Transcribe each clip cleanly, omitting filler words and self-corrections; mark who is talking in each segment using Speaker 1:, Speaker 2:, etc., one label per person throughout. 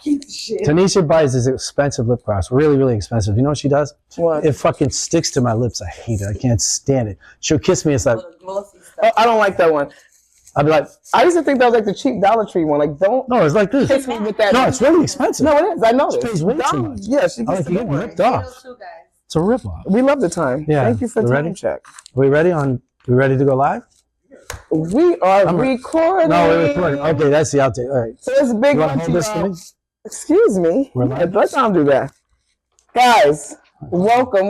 Speaker 1: keep the shit.
Speaker 2: Tanisha buys this expensive lip gloss, really, really expensive. You know what she does?
Speaker 1: What?
Speaker 2: It fucking sticks to my lips. I hate it. I can't stand it. She'll kiss me. It's like,
Speaker 1: Oh, I don't like that one.
Speaker 2: I'll be like,
Speaker 1: I used to think that was like the cheap Dollar Tree one. Like, don't
Speaker 2: no, it's like this.
Speaker 1: kiss me with that.
Speaker 2: No, it's really expensive.
Speaker 1: No, it is. I know
Speaker 2: She
Speaker 1: this.
Speaker 2: pays way too much.
Speaker 1: Yeah, she
Speaker 2: I
Speaker 1: gets
Speaker 2: like
Speaker 1: the
Speaker 2: getting
Speaker 1: one.
Speaker 2: ripped off. It's a ripoff.
Speaker 1: We love the time.
Speaker 2: Yeah.
Speaker 1: Thank you for
Speaker 2: We
Speaker 1: time
Speaker 2: ready?
Speaker 1: check.
Speaker 2: We ready to go live?
Speaker 1: We are recording.
Speaker 2: No, we're recording. Okay, that's the outtake. All right.
Speaker 1: So it's a big
Speaker 2: You want
Speaker 1: one
Speaker 2: to
Speaker 1: to
Speaker 2: hold this for
Speaker 1: y'all.
Speaker 2: me?
Speaker 1: Excuse me.
Speaker 2: We're live?
Speaker 1: Let Tom do that. Guys, welcome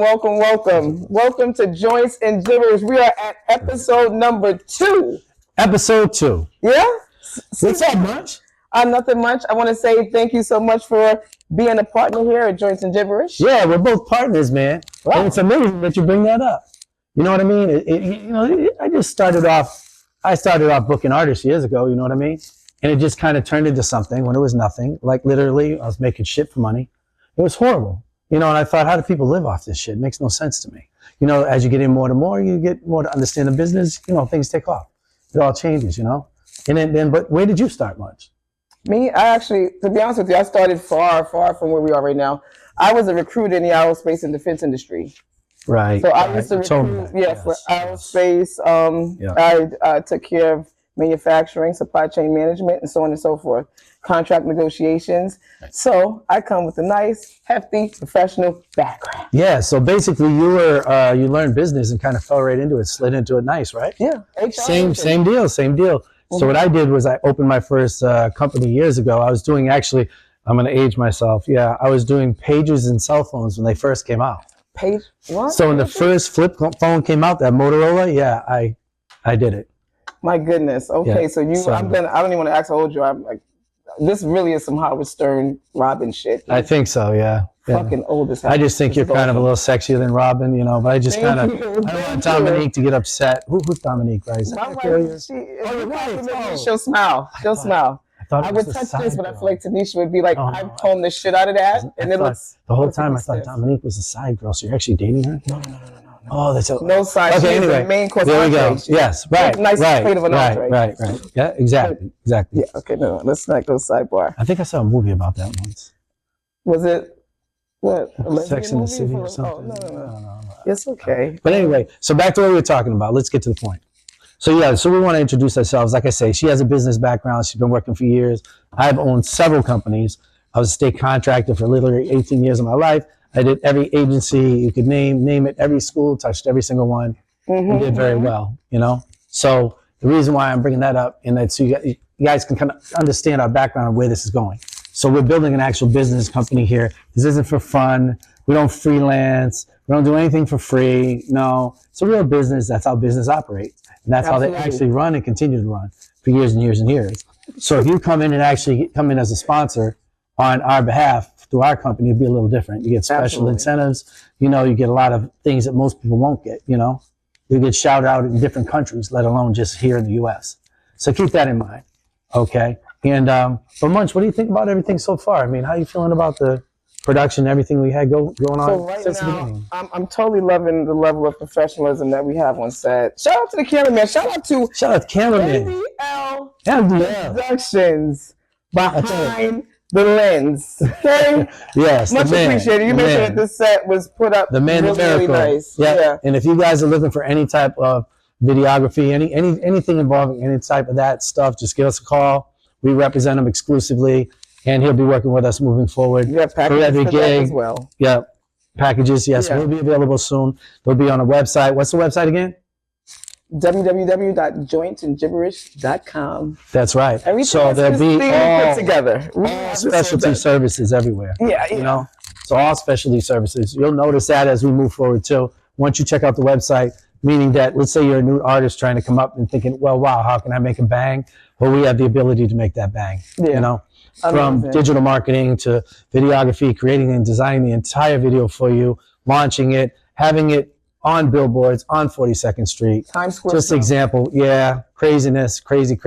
Speaker 1: to Joints and Gibberish. We are at episode number 2.
Speaker 2: Episode 2.
Speaker 1: Yeah?
Speaker 2: What's up, much?
Speaker 1: Nothing much. I want to say thank you so much for being a partner here at Joints and Gibberish.
Speaker 2: Yeah, we're both partners, man.
Speaker 1: Wow.
Speaker 2: And it's amazing that you bring that up. You know what I mean? I started off booking artists years ago, you know what I mean? And it just kind of turned into something when it was nothing. Like literally, I was making shit for money. It was horrible. You know, and I thought, how do people live off this shit? It makes no sense to me. You know, as you get in more and more, you get more to understand the business, you know, things take off. It all changes, you know? And then but where did you start, Munch?
Speaker 1: Me, I actually, to be honest with you, I started far from where we are right now. I was a recruiter in the aerospace and defense industry.
Speaker 2: Right.
Speaker 1: So I used to recruit, for aerospace. I took care of manufacturing, supply chain management, and so on and so forth. Contract negotiations. Right. So I come with a nice, hefty, professional background.
Speaker 2: Yeah. So basically, you learned business and kind of fell right into it, slid into it, nice, right?
Speaker 1: Yeah.
Speaker 2: Same deal. Mm-hmm. So what I did was I opened my first company years ago. I was doing I'm going to age myself. Yeah, I was doing pagers and cell phones when they first came out.
Speaker 1: Page what?
Speaker 2: So when the first flip phone came out, that Motorola, yeah, I did it.
Speaker 1: My goodness. Okay,
Speaker 2: yeah.
Speaker 1: I don't even want to ask how old you are. I'm like, this really is some Howard Stern, Robin shit.
Speaker 2: I think so, yeah.
Speaker 1: Fucking old as hell.
Speaker 2: I just think you're kind of a little sexier than Robin, you know, but I just kind of, I don't want Dominique to get upset. Who's Dominique, right?
Speaker 1: My wife, she'll smile. She'll smile. I would touch this, but I feel like Tanisha would be like, I've honed the shit out of that. And it looks.
Speaker 2: The whole time I thought Dominique was a side girl, so you're actually dating her?
Speaker 1: No.
Speaker 2: Oh, that's
Speaker 1: no side.
Speaker 2: Okay, anyway,
Speaker 1: the main course.
Speaker 2: There we go. Yes, right.
Speaker 1: Nice plate of an entree.
Speaker 2: Right. Yeah, exactly.
Speaker 1: Yeah, okay, no, let's not go sidebar.
Speaker 2: I think I saw a movie about that once.
Speaker 1: Was it, what?
Speaker 2: Sex in the City or something?
Speaker 1: Oh, no. It's okay.
Speaker 2: But anyway, so back to what we were talking about. Let's get to the point. So we want to introduce ourselves. Like I say, she has a business background. She's been working for years. I've owned several companies. I was a state contractor for literally 18 years of my life. I did every agency you could name it, every school, touched every single one, and did very well, you know? So the reason why I'm bringing that up, and that so you guys can kind of understand our background and where this is going. So we're building an actual business company here. This isn't for fun. We don't freelance. We don't do anything for free. No, it's a real business. That's how business operates. And that's how they actually run and continue to run for years and years and years. So if you come in and actually come in as a sponsor on our behalf through our company, it'd be a little different. You get special incentives. You know, you get a lot of things that most people won't get, you know. You get shouted out in different countries, let alone just here in the U.S. So keep that in mind, okay? And, but Munch, what do you think about everything so far? I mean, how are you feeling about the production, everything we had going on
Speaker 1: so right
Speaker 2: since the
Speaker 1: now,
Speaker 2: beginning?
Speaker 1: I'm totally loving the level of professionalism that we have on set. Shout out to the cameraman. Shout out to
Speaker 2: cameraman.
Speaker 1: MDL Productions behind the lens. Okay?
Speaker 2: Yes,
Speaker 1: much appreciated. You mentioned that this set was put up
Speaker 2: the man,
Speaker 1: really nice.
Speaker 2: Yeah. And if you guys are looking for any type of videography, anything involving any type of that stuff, just give us a call. We represent him exclusively, and he'll be working with us moving forward.
Speaker 1: Yeah, packages
Speaker 2: for every gig
Speaker 1: as well.
Speaker 2: Yeah, packages. Yes, will be available soon. They'll be on a website. What's the website again?
Speaker 1: www.jointsandgibberish.com.
Speaker 2: That's right.
Speaker 1: Everything
Speaker 2: so there'll be
Speaker 1: all put together.
Speaker 2: All specialty services everywhere.
Speaker 1: Yeah.
Speaker 2: You know, so all specialty services. You'll notice that as we move forward too. Once you check out the website, meaning that let's say you're a new artist trying to come up and thinking, well, wow, how can I make a bang? Well, we have the ability to make that bang. You know, from digital marketing to videography, creating and designing the entire video for you, launching it, having it on billboards on 42nd Street.
Speaker 1: Times Square.
Speaker 2: Just example. Yeah. Craziness. Crazy.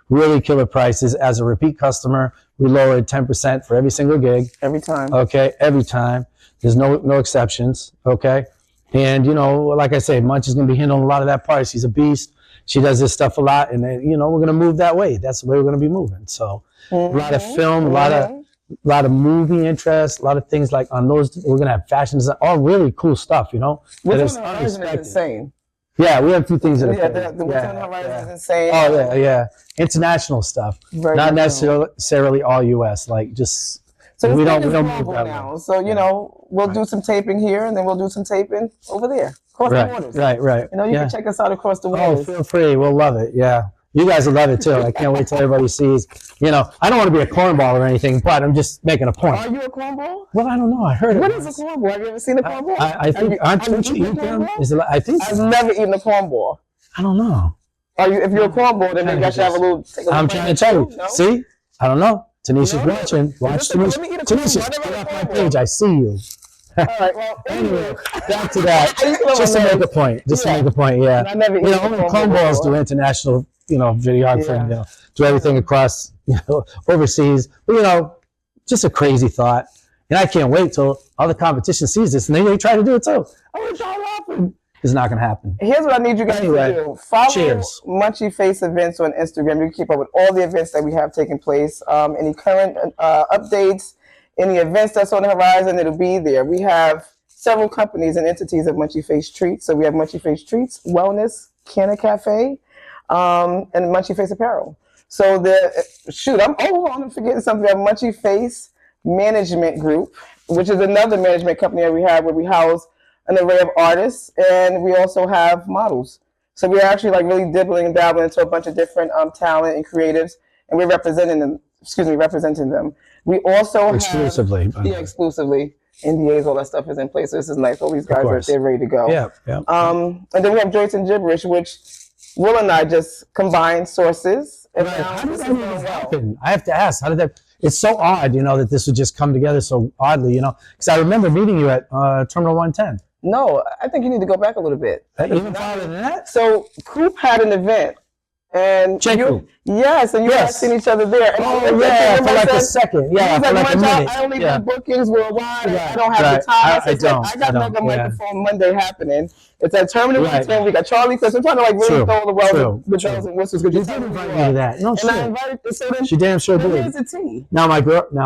Speaker 2: Really killer prices. As a repeat customer, we lowered 10% for every single gig.
Speaker 1: Every time.
Speaker 2: Okay. Every time. There's no exceptions. Okay. And, you know, like I say, Munch is going to be handling a lot of that part. She's a beast. She does this stuff a lot. And, then, you know, we're going to move that way. That's the way we're going to be moving. So a lot of film, a lot of a lot of movie interest, a lot of things like on those. We're gonna have fashion design, all really cool stuff, you know.
Speaker 1: What's on the horizon is insane.
Speaker 2: Yeah, we have a few things that are
Speaker 1: what's on the horizon is insane.
Speaker 2: Oh yeah, international stuff, not necessarily all U.S. Like just
Speaker 1: so
Speaker 2: we don't move that
Speaker 1: now. Way. So you know, we'll do some taping here, and then we'll do some taping over there across the waters.
Speaker 2: Right.
Speaker 1: You know, you can check us out across the waters.
Speaker 2: Oh, feel free. We'll love it. Yeah. You guys will love it too. I can't wait till everybody sees. You know, I don't want to be a cornball or anything, but I'm just making a point.
Speaker 1: Are you a cornball?
Speaker 2: Well, I don't know. I heard it.
Speaker 1: What is a cornball? Have you ever seen a cornball?
Speaker 2: I think aren't you eat them? I think
Speaker 1: I've never eaten a cornball.
Speaker 2: I don't know.
Speaker 1: Are you? If you're a cornball, then maybe I should have a little.
Speaker 2: I'm trying to tell you. No? See, I don't know. Tanisha's watching. Watch Tanisha. Tanisha, get off my page. I see you.
Speaker 1: All right. Well, anyway,
Speaker 2: back to that. Just to make a point. Yeah.
Speaker 1: I never
Speaker 2: only cornballs do international. You know, videography, you know, do everything across, you know, overseas. But, you know, just a crazy thought. And I can't wait till all the competition sees this and they try to do it too. Oh, it's not happening. It's not going to happen.
Speaker 1: Here's what I need you guys to do. Follow Munchie Face Events on Instagram. You can keep up with all the events that we have taking place. Any current updates, any events that's on the horizon, it'll be there. We have several companies and entities of Munchie Face Treats. So we have Munchie Face Treats, Wellness, Canna Cafe, and Munchie Face Apparel. So I'm forgetting something. We have Munchie Face Management Group, which is another management company that we have where we house an array of artists, and we also have models. So we're actually like really dibbling and dabbling into a bunch of different talent and creatives, and we're representing them. We also
Speaker 2: exclusively.
Speaker 1: Exclusively. NDAs, all that stuff is in place. So this is nice. All these guys are there ready to go.
Speaker 2: Yeah.
Speaker 1: And then we have Joyce and Gibbberish, which Will and I just combined sources. And
Speaker 2: how did that even happen? I have to ask, how did that? It's so odd, you know, that this would just come together so oddly, you know, because I remember meeting you at Terminal 110.
Speaker 1: No, I think you need to go back a little bit.
Speaker 2: Even farther than that?
Speaker 1: So Coop had an event. And yes, and you guys seen each other there. And
Speaker 2: for like a second. Yeah, for like a minute.
Speaker 1: I only do bookings worldwide. I don't have the time. I got Mega Microphone Monday happening. It's at Terminal 110. We got Charlie Chris. I'm trying to like really throw the world with bells and whistles.
Speaker 2: You did invite me to that. No,
Speaker 1: and I invited her.
Speaker 2: She damn sure did.
Speaker 1: Here's the tea.
Speaker 2: Now,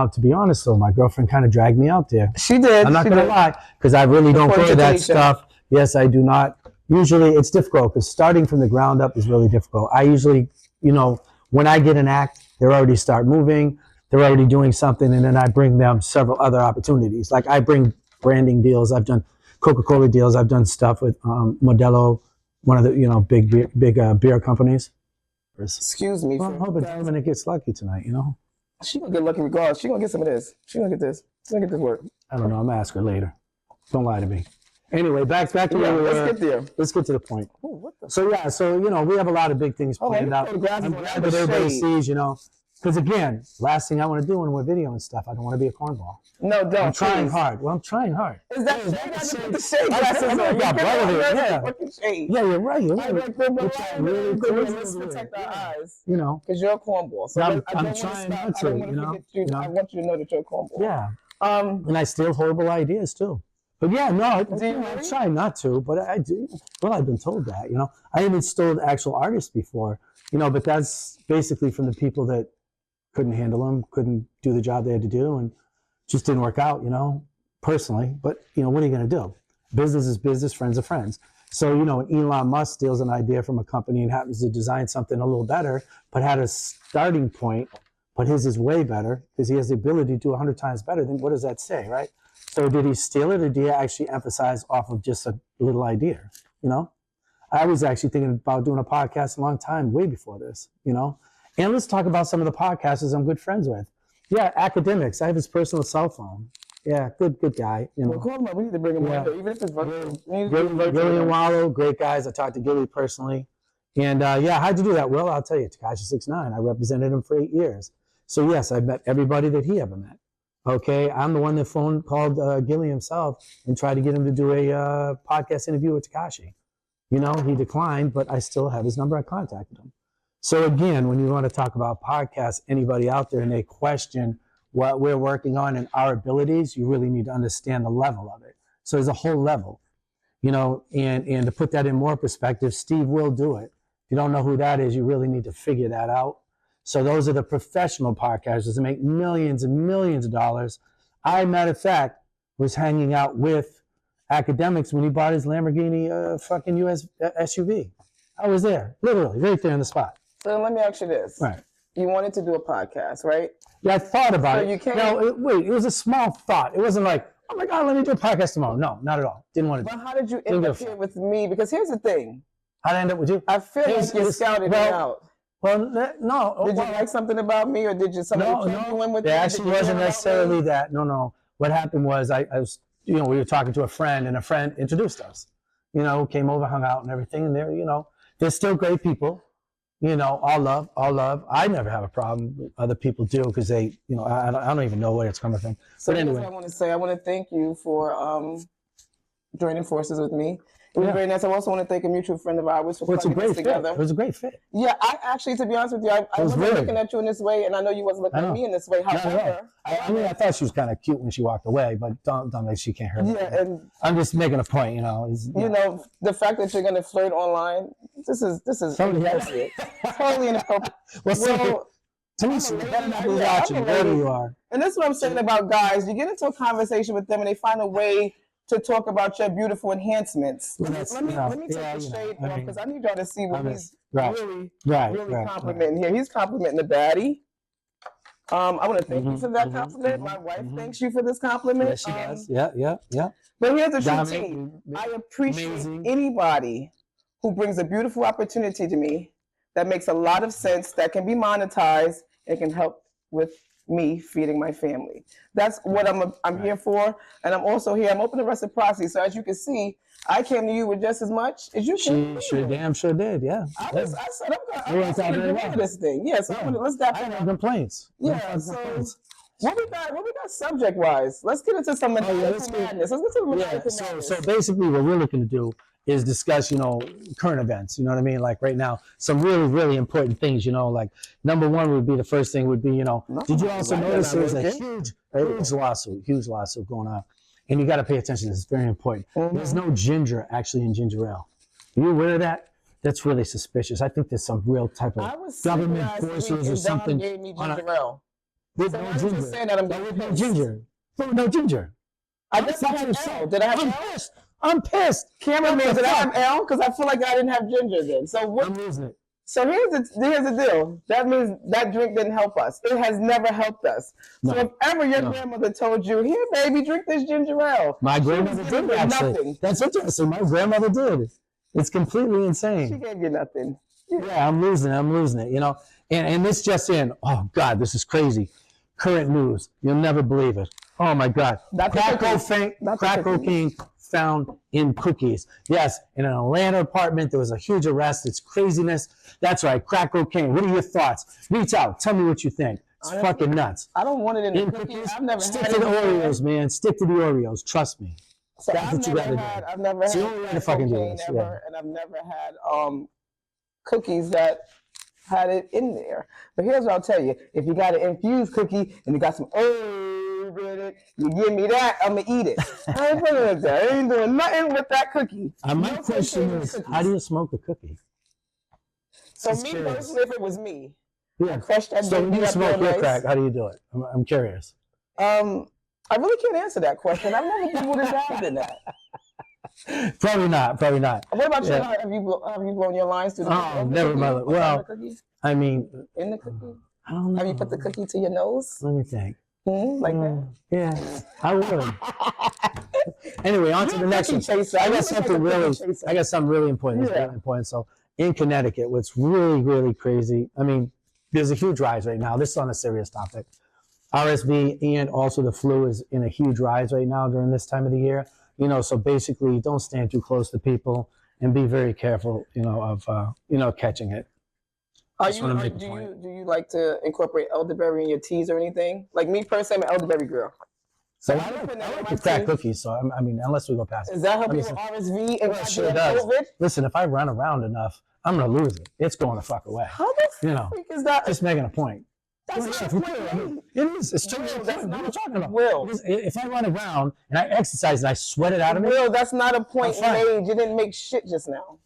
Speaker 2: to be honest though, my girlfriend kind of dragged me out there.
Speaker 1: She did.
Speaker 2: I'm not going to lie, because I really don't go to that stuff. Yes, I do not. Usually it's difficult because starting from the ground up is really difficult. I usually, you know, when I get an act, they already start moving, they're already doing something, and then I bring them several other opportunities. Like I bring branding deals. I've done Coca-Cola deals. I've done stuff with Modelo, one of the, you know, big beer companies.
Speaker 1: Excuse me.
Speaker 2: Well, I'm hoping Dominic gets lucky tonight, you know.
Speaker 1: She gonna get lucky regardless. She gonna get some of this. She gonna get this. She's gonna get this work.
Speaker 2: I don't know. I'm gonna ask her later. Don't lie to me. Anyway, back to where we were.
Speaker 1: Let's get there.
Speaker 2: Let's get to the point.
Speaker 1: Ooh,
Speaker 2: so you know, we have a lot of big things planned out. I'm glad that everybody sees, you know, because again, last thing I want to do when we're videoing stuff, I don't want to be a cornball.
Speaker 1: No, don't.
Speaker 2: I'm trying hard. Well, I'm trying hard.
Speaker 1: Is that the shade glasses on? Yeah,
Speaker 2: you're right.
Speaker 1: Let's protect our eyes.
Speaker 2: You know,
Speaker 1: because you're a cornball. So
Speaker 2: I'm trying not to. You know,
Speaker 1: I want you to know that you're a cornball.
Speaker 2: Yeah. And I steal horrible ideas too. But yeah, no, I try not to, but I do. Well, I've been told that, you know. I even stole actual artists before, you know, but that's basically from the people that couldn't handle them, couldn't do the job they had to do, and just didn't work out, you know, personally. But, you know, what are you going to do? Business is business, friends are friends. So, you know, when Elon Musk steals an idea from a company and happens to design something a little better, but had a starting point, but his is way better because he has the ability to do 100 times better, then what does that say, right? So did he steal it, or did he actually emphasize off of just a little idea? You know, I was actually thinking about doing a podcast a long time, way before this, you know. And let's talk about some of the podcasters I'm good friends with. Yeah, academics. I have his personal cell phone. Yeah, good guy. You know,
Speaker 1: well, call him up. We need to bring him on, even if it's virtual.
Speaker 2: Gilly and Wallow, great guys. I talked to Gilly personally, and yeah, how'd you do that? Well, I'll tell you, Tekashi 6ix9ine. I represented him for 8 years. So yes, I've met everybody that he ever met. Okay, I'm the one that called Gilly himself and tried to get him to do a podcast interview with Tekashi. You know, he declined, but I still have his number. I contacted him. So again, when you want to talk about podcasts, anybody out there and they question what we're working on and our abilities, you really need to understand the level of it. So there's a whole level, you know, and to put that in more perspective, Steve will do it. If you don't know who that is, you really need to figure that out. So those are the professional podcasters that make millions and millions of dollars. I, matter of fact, was hanging out with academics when he bought his Lamborghini fucking US SUV. I was there, literally, right there on the spot.
Speaker 1: So let me ask you this.
Speaker 2: Right.
Speaker 1: You wanted to do a podcast, right?
Speaker 2: Yeah, I thought about
Speaker 1: So
Speaker 2: it.
Speaker 1: you can't.
Speaker 2: No, it was a small thought. It wasn't like, oh my God, let me do a podcast tomorrow. No, not at all. Didn't want to do
Speaker 1: But
Speaker 2: it.
Speaker 1: how did you end up here with me? Because here's the thing.
Speaker 2: How'd I end up with you?
Speaker 1: I feel like you scouted me out.
Speaker 2: Well, no.
Speaker 1: Did you like something about me, or did you somebody take you in with me?
Speaker 2: It actually wasn't necessarily that. No. What happened was I was, we were talking to a friend, and a friend introduced us. Came over, hung out, and everything. And they're still great people. All love. I never have a problem. Other people do because they, I don't even know where it's coming from.
Speaker 1: So
Speaker 2: but anyway,
Speaker 1: I want to say, I want to thank you for joining forces with me. It was very nice. I also want to thank a mutual friend of ours for putting this together.
Speaker 2: It was a great fit.
Speaker 1: Yeah, I actually, to be honest with you, I wasn't looking at you in this way, and I know you wasn't looking at me in this way. However,
Speaker 2: I thought she was kind of cute when she walked away, but don't make she can't hurt me.
Speaker 1: Yeah, and
Speaker 2: I'm just making a point,
Speaker 1: the fact that you're going to flirt online, this is inappropriate. Totally inappropriate.
Speaker 2: Well, Tanisha, you better not be watching wherever you are.
Speaker 1: And that's what I'm saying about guys. You get into a conversation with them, and they find a way to talk about your beautiful enhancements. Let me take the shade off, because I need y'all to see what he's really complimenting here. He's complimenting the baddie. I want to thank you for that compliment. My wife thanks you for this compliment.
Speaker 2: Yes, she does. Yeah.
Speaker 1: But here's the truth. I appreciate anybody who brings a beautiful opportunity to me that makes a lot of sense, that can be monetized, and can help with me feeding my family. That's what I'm here for. And I'm also here. I'm open to reciprocity. So as you can see, I came to you with just as much as you came to me.
Speaker 2: Damn sure did, yeah.
Speaker 1: I said, I'm going to do this thing. Yeah, so let's dive in.
Speaker 2: I have complaints.
Speaker 1: Yeah, so what we got subject-wise? Let's get into some madness. Let's get to the madness.
Speaker 2: So basically what we're looking to do is discuss, current events, you know what I mean? Like right now, some really, really important things, like number one would be, the first thing would be, did you also notice there was a huge lawsuit going on? And you got to pay attention. This is very important. There's no ginger actually in ginger ale. Are you aware of that? That's really suspicious. I think there's some real type of government forces or something.
Speaker 1: Gave me ginger ale.
Speaker 2: With no ginger. Saying that no ginger. No ginger.
Speaker 1: I just had L. Did I have L?
Speaker 2: I'm pissed.
Speaker 1: Cameraman, did I have L? Because I feel like I didn't have ginger then. So what?
Speaker 2: I'm losing it.
Speaker 1: So here's the deal. That means that drink didn't help us. It has never helped us. So if ever your grandmother told you, here, baby, drink this ginger ale.
Speaker 2: My grandmother did, actually. Nothing. That's interesting. My grandmother did. It's completely insane.
Speaker 1: She gave you nothing.
Speaker 2: Yeah, I'm losing it, And this just in. Oh, God, this is crazy. Current news. You'll never believe it. Oh, my God. Crack cocaine found in cookies. Yes, in an Atlanta apartment, there was a huge arrest. It's craziness. That's right, crack cocaine. What are your thoughts? Reach out. Tell me what you think. It's fucking nuts.
Speaker 1: I don't want it in the cookies. I've never
Speaker 2: Stick to the Oreos, man. Stick to the Oreos. Trust me.
Speaker 1: So That's what you got to do. I've never had cocaine ever, and I've never had cookies that had it in there. But here's what I'll tell you. If you got an infused cookie and you got some herb in it, you give me that, I'm going to eat it. I ain't doing nothing with that cookie.
Speaker 2: My question is, how do you smoke a cookie?
Speaker 1: So me personally, if it was me,
Speaker 2: yeah.
Speaker 1: Crush that.
Speaker 2: So when you smoke your crack, how do you do it? I'm curious.
Speaker 1: I really can't answer that question. I've never been able to dive in that.
Speaker 2: Probably not.
Speaker 1: What about you? Have you blown your lines through the cookie?
Speaker 2: Oh, never, mother. Well, I mean,
Speaker 1: in the cookie.
Speaker 2: I don't know.
Speaker 1: Have you put the cookie to your nose?
Speaker 2: Let me think.
Speaker 1: Like that?
Speaker 2: Yeah, I would. Anyway, on to the next one. I got something really important. It's really important. So in Connecticut, what's really, really crazy, I mean, there's a huge rise right now. This is on a serious topic. RSV and also the flu is in a huge rise right now during this time of the year. So basically don't stand too close to people and be very careful, of catching it.
Speaker 1: Do you like to incorporate elderberry in your teas or anything? Like me personally, I'm an elderberry girl.
Speaker 2: So I like the crack cookies. So I mean, unless we go past.
Speaker 1: Is that helping with RSV and
Speaker 2: sure does. COVID? Listen, if I run around enough, I'm gonna lose it. It's going the fuck away.
Speaker 1: How the freak is that?
Speaker 2: Just making a point.
Speaker 1: That's not a point.
Speaker 2: It is. It's totally a point. What are you talking about?
Speaker 1: Will,
Speaker 2: if I run around and I exercise and I sweat it out of me.
Speaker 1: Will, that's not a point you made. You didn't make shit just now.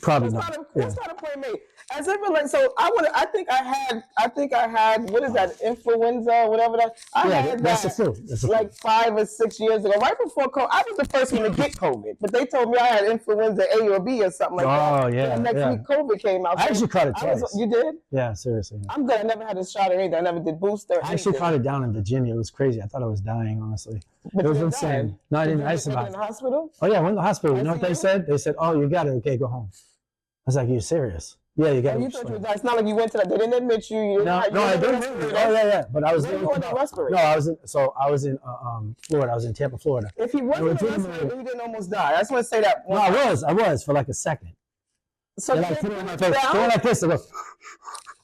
Speaker 2: Probably
Speaker 1: That's
Speaker 2: not.
Speaker 1: That's not a point made. As it relates, so I think I had, what is that, influenza, whatever that. I had
Speaker 2: that's
Speaker 1: that
Speaker 2: the flu. That's the
Speaker 1: like
Speaker 2: flu.
Speaker 1: 5 or 6 years ago, right before COVID. I was the first one to get COVID, but they told me I had influenza A or B or something like that.
Speaker 2: Oh, yeah.
Speaker 1: And the next week, COVID came out.
Speaker 2: I actually caught it twice.
Speaker 1: You did?
Speaker 2: Yeah, seriously.
Speaker 1: I'm good. I never had a shot or anything. I never did booster.
Speaker 2: I actually caught it down in Virginia. It was crazy. I thought I was dying, honestly.
Speaker 1: But
Speaker 2: it was insane.
Speaker 1: Died.
Speaker 2: No, I didn't. I
Speaker 1: in
Speaker 2: survived.
Speaker 1: the hospital?
Speaker 2: Oh, yeah, I went to the hospital. You know what they said? They said, oh, you got it. Okay, go home. I was like, you're serious? Yeah, you got it.
Speaker 1: You thought you was, it's not like you went to that. They didn't admit you.
Speaker 2: No, I didn't. Oh, yeah. But I was there.
Speaker 1: No,
Speaker 2: I was in Florida. I was in Tampa, Florida.
Speaker 1: If he wasn't in the hospital, he didn't almost die. I just want to say that.
Speaker 2: No, I was for like a second.
Speaker 1: So
Speaker 2: then I put it on my face. Go like this. I go,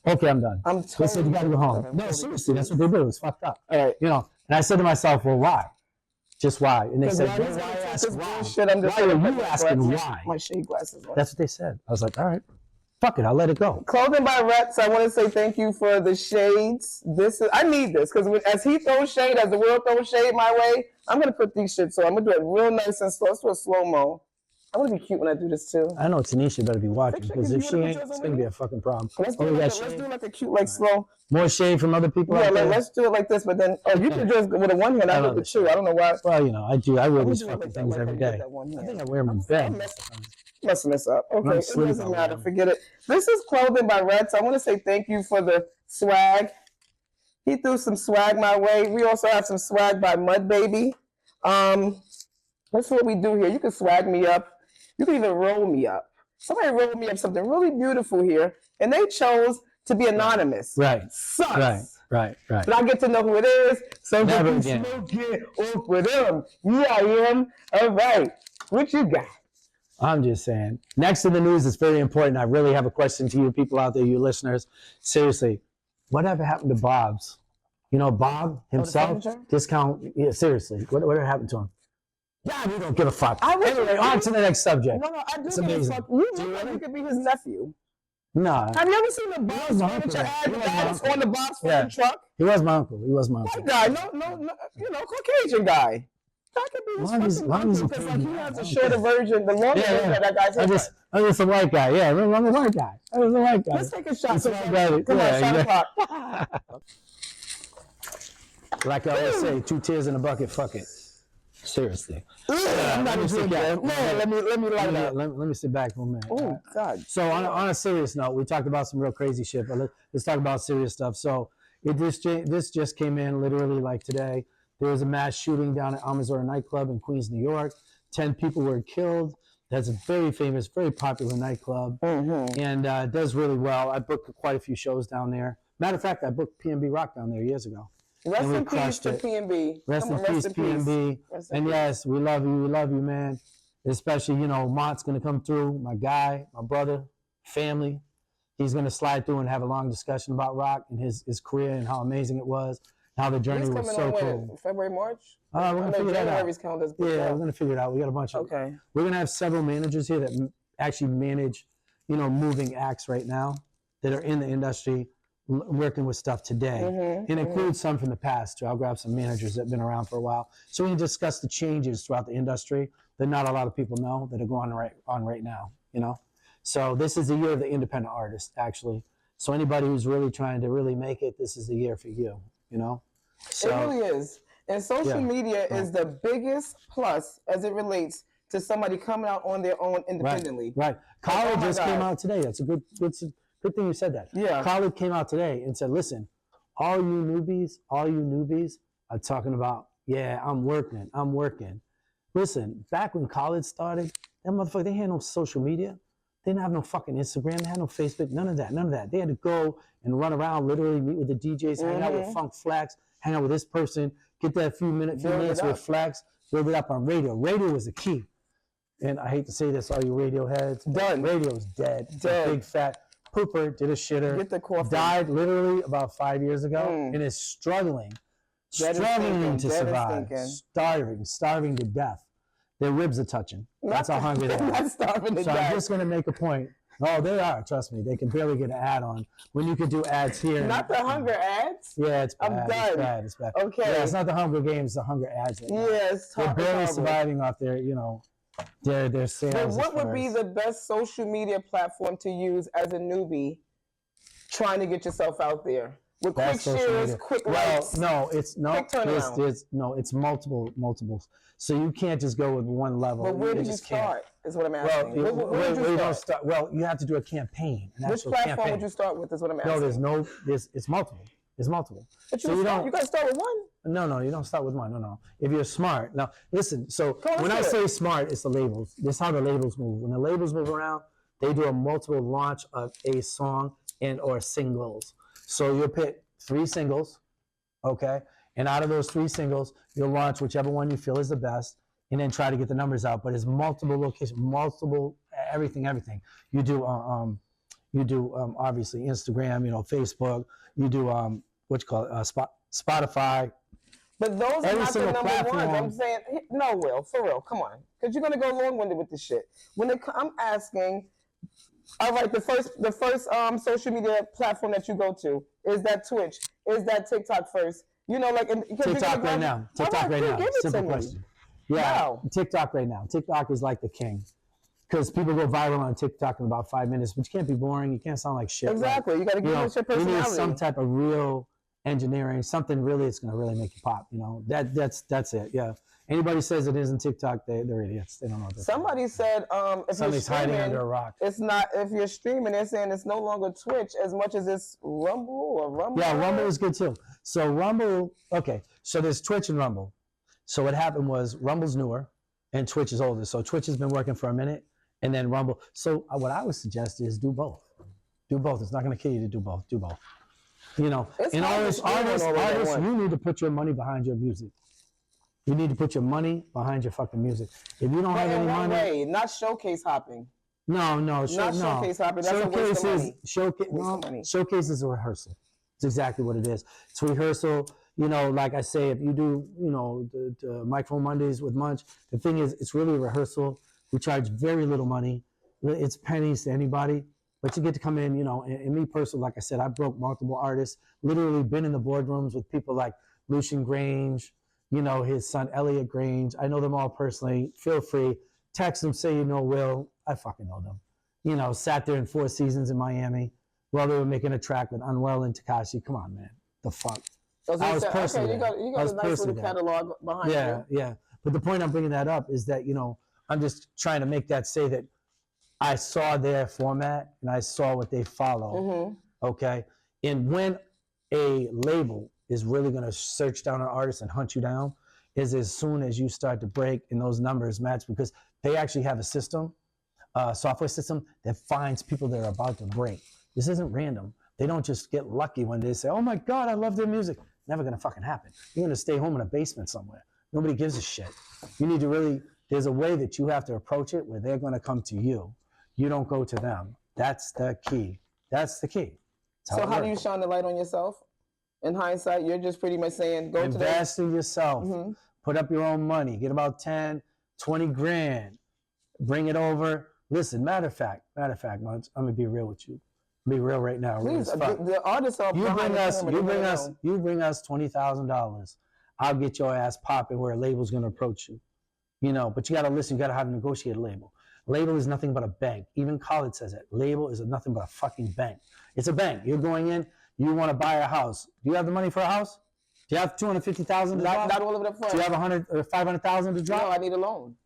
Speaker 2: okay, I'm done. They said you got to go home. No, seriously, that's what they did. It was fucked up.
Speaker 1: All right.
Speaker 2: You know, and I said to myself, well, why? Just why? And they said, why ask why? Why are you asking why?
Speaker 1: My shade glasses on.
Speaker 2: That's what they said. I was like, all right, fuck it, I'll let it go.
Speaker 1: Clothing by Reps, I want to say thank you for the shades. I need this, because as he throws shade, as the world throws shade my way, I'm going to put these shit, so I'm going to do it real nice and slow. Let's do a slow-mo. I want to be cute when I do this, too.
Speaker 2: I know Tanisha better be watching, because if she ain't, it's going to be a fucking problem.
Speaker 1: Let's do like a cute, like slow.
Speaker 2: More shade from other people?
Speaker 1: Yeah, let's do it like this, but then, you can just with a one hand, I do the two. I don't know why.
Speaker 2: Well, you know, I wear these fucking things every day. I think I wear them in bed.
Speaker 1: Messing this up. Okay, it doesn't matter. Forget it. This is Clothing by Reds. I want to say thank you for the swag. He threw some swag my way. We also have some swag by Mud Baby. That's what we do here. You can swag me up. You can even roll me up. Somebody rolled me up something really beautiful here, and they chose to be anonymous.
Speaker 2: Right.
Speaker 1: Sucks.
Speaker 2: Right.
Speaker 1: But I get to know who it is, so we can smoke it off with them. Yeah, I am. All right. What you got?
Speaker 2: I'm just saying. Next to the news is very important. I really have a question to you people out there, you listeners. Seriously, whatever happened to Bob's? You know, Bob himself, discount. Yeah, seriously. Whatever happened to him? God, we don't give a fuck. Anyway, on to the next subject.
Speaker 1: No, I do give a fuck. You could be his nephew.
Speaker 2: No.
Speaker 1: Have you ever seen the Bob's furniture ad that's on the Bob's furniture truck?
Speaker 2: He was my uncle.
Speaker 1: That guy, no, Caucasian guy. That could be his fucking uncle, because like he has a shorter version, the longer version of that guy's hair.
Speaker 2: I'm just a white guy. Yeah, I'm a white guy.
Speaker 1: Let's take a shot. Come on, shot o'clock.
Speaker 2: Like I always say, 2 tears in a bucket, fuck it. Seriously.
Speaker 1: I'm not even doing that. Man, let me light up.
Speaker 2: Let me sit back for a minute.
Speaker 1: Oh, God.
Speaker 2: So on a serious note, we talked about some real crazy shit, but let's talk about serious stuff. So this just came in literally like today. There was a mass shooting down at Amazon nightclub in Queens, New York. 10 people were killed. That's a very famous, very popular nightclub, and does really well. I booked quite a few shows down there. Matter of fact, I booked P&B Rock down there years ago.
Speaker 1: Rest in peace to P&B.
Speaker 2: Rest in peace, P&B. And yes, we love you, man. Especially, Mott's going to come through, my guy, my brother, family. He's going to slide through and have a long discussion about rock and his career and how amazing it was, how the journey was so cool.
Speaker 1: February, March?
Speaker 2: We're going to figure that out.
Speaker 1: We're
Speaker 2: going to figure it out. We got a bunch of...
Speaker 1: Okay.
Speaker 2: We're going to have several managers here that actually manage, moving acts right now that are in the industry, working with stuff today, and includes some from the past too. I'll grab some managers that have been around for a while, so we can discuss the changes throughout the industry that not a lot of people know that are going on right now. So this is the year of the independent artist, actually. So anybody who's really trying to really make it, this is the year for you. So,
Speaker 1: it really is. And social media is the biggest plus as it relates to somebody coming out on their own independently.
Speaker 2: Right. Khaled just came out today. That's a good thing you said that.
Speaker 1: Yeah.
Speaker 2: Khaled came out today and said, listen, all you newbies are talking about, I'm working. Listen, back when Khaled started, that motherfucker, they had no social media. They didn't have no fucking Instagram. They had no Facebook. None of that. They had to go and run around, literally meet with the DJs, hang out with Funk Flex, hang out with this person, get that few minutes with Flex, build it up on radio. Radio was the key. And I hate to say this, all you radio heads, radio's dead. Big fat pooper, did a shitter.
Speaker 1: Get the coffee.
Speaker 2: Died literally about 5 years ago and is struggling to survive. Starving to death. Their ribs are touching. That's how hungry they are.
Speaker 1: Not starving to death.
Speaker 2: I'm just going to make a point. Oh, they are. Trust me. They can barely get an ad on. When you could do ads here.
Speaker 1: Not the Hunger ads?
Speaker 2: Yeah, it's bad.
Speaker 1: I'm done.
Speaker 2: It's bad.
Speaker 1: Okay.
Speaker 2: Yeah, it's not the Hunger Games. It's the Hunger ads.
Speaker 1: Yes.
Speaker 2: They're barely surviving off their, Their sales.
Speaker 1: But what would be the best social media platform to use as a newbie trying to get yourself out there? With quick shares, quick likes.
Speaker 2: No, it's multiples. So you can't just go with one level.
Speaker 1: But where did you start? Is what I'm asking. Where did you start?
Speaker 2: Well, you have to do a campaign.
Speaker 1: Which platform would you start with? Is what I'm asking.
Speaker 2: No, it's multiple. It's multiple.
Speaker 1: But you got to start with one.
Speaker 2: No, you don't start with one. No. If you're smart, now listen. So when I say smart, it's the labels. This is how the labels move. When the labels move around, they do a multiple launch of a song or singles. So you'll pick 3 singles, okay? And out of those 3 singles, you'll launch whichever one you feel is the best, and then try to get the numbers out. But it's multiple locations, multiple everything. You do obviously Instagram, Facebook. You do Spotify.
Speaker 1: But those are not the number platform. Ones. I'm saying no, Will, for real, come on, because you're gonna go long-winded with this shit. I'm asking. All right, the first social media platform that you go to, is that Twitch? Is that TikTok first?
Speaker 2: TikTok right now. TikTok right now. Simple question. Yeah,
Speaker 1: wow.
Speaker 2: TikTok right now. TikTok is like the king. Because people go viral on TikTok in about 5 minutes, but you can't be boring. You can't sound like shit.
Speaker 1: Exactly. You got to give us your personality.
Speaker 2: You need some type of real engineering, something really that's going to really make you pop. That's it. Yeah. Anybody says it isn't TikTok, they're idiots. They don't know what they're
Speaker 1: Somebody said if
Speaker 2: somebody's hiding under a rock.
Speaker 1: It's not. If you're streaming, they're saying it's no longer Twitch as much as it's Rumble or Rumble.
Speaker 2: Yeah, Rumble is good too. So Rumble, okay. So there's Twitch and Rumble. So what happened was Rumble's newer and Twitch is older. So Twitch has been working for a minute. And then Rumble. So what I would suggest is do both. Do both. It's not going to kill you to do both. Do both. And artists, you need to put your money behind your music. You need to put your money behind your fucking music. If you don't have any money,
Speaker 1: way, not showcase hopping.
Speaker 2: No,
Speaker 1: showcase hopping. That's a waste of money.
Speaker 2: Showcase is a rehearsal. It's exactly what it is. It's rehearsal. Like I say, if you do, the Microphone Mondays with Munch, the thing is, it's really a rehearsal. We charge very little money. It's pennies to anybody, but you get to come in, and me personally, like I said, I broke multiple artists, literally been in the boardrooms with people like Lucian Grange, his son, Elliot Grange. I know them all personally. Feel free. Text them, say, Will. I fucking know them. Sat there in 4 Seasons in Miami while they were making a track with Unwell and Tekashi. Come on, man. The fuck.
Speaker 1: I was personally you got a nice little catalog behind you.
Speaker 2: Yeah. But the point I'm bringing that up is that, I'm just trying to make that say that I saw their format and I saw what they follow. Mm-hmm. Okay. And when a label is really going to search down an artist and hunt you down is as soon as you start to break and those numbers match, because they actually have a system, software system that finds people that are about to break. This isn't random. They don't just get lucky when they say, oh my God, I love their music. Never going to fucking happen. You're going to stay home in a basement somewhere. Nobody gives a shit. You need to really, there's a way that you have to approach it where they're going to come to you. You don't go to them. That's the key. That's the key.
Speaker 1: So how do you shine the light on yourself? In hindsight, you're just pretty much saying, go to
Speaker 2: invest in yourself. Mm-hmm. Put up your own money. Get about 10, 20 grand. Bring it over. Listen, matter of fact, Munch, I'm going to be real with you. Be real right now.
Speaker 1: Please, the artists are
Speaker 2: you bring us $20,000. I'll get your ass popping where a label's going to approach you. But you got to listen. You got to have a negotiated label. Label is nothing but a bank. Even Khaled says it. Label is nothing but a fucking bank. It's a bank. You're going in. You want to buy a house. Do you have the money for a house? Do you have $250,000 to drop?
Speaker 1: Not all of it up front.
Speaker 2: Do you have $100,000 or $500,000 to drop?
Speaker 1: No, I need a loan.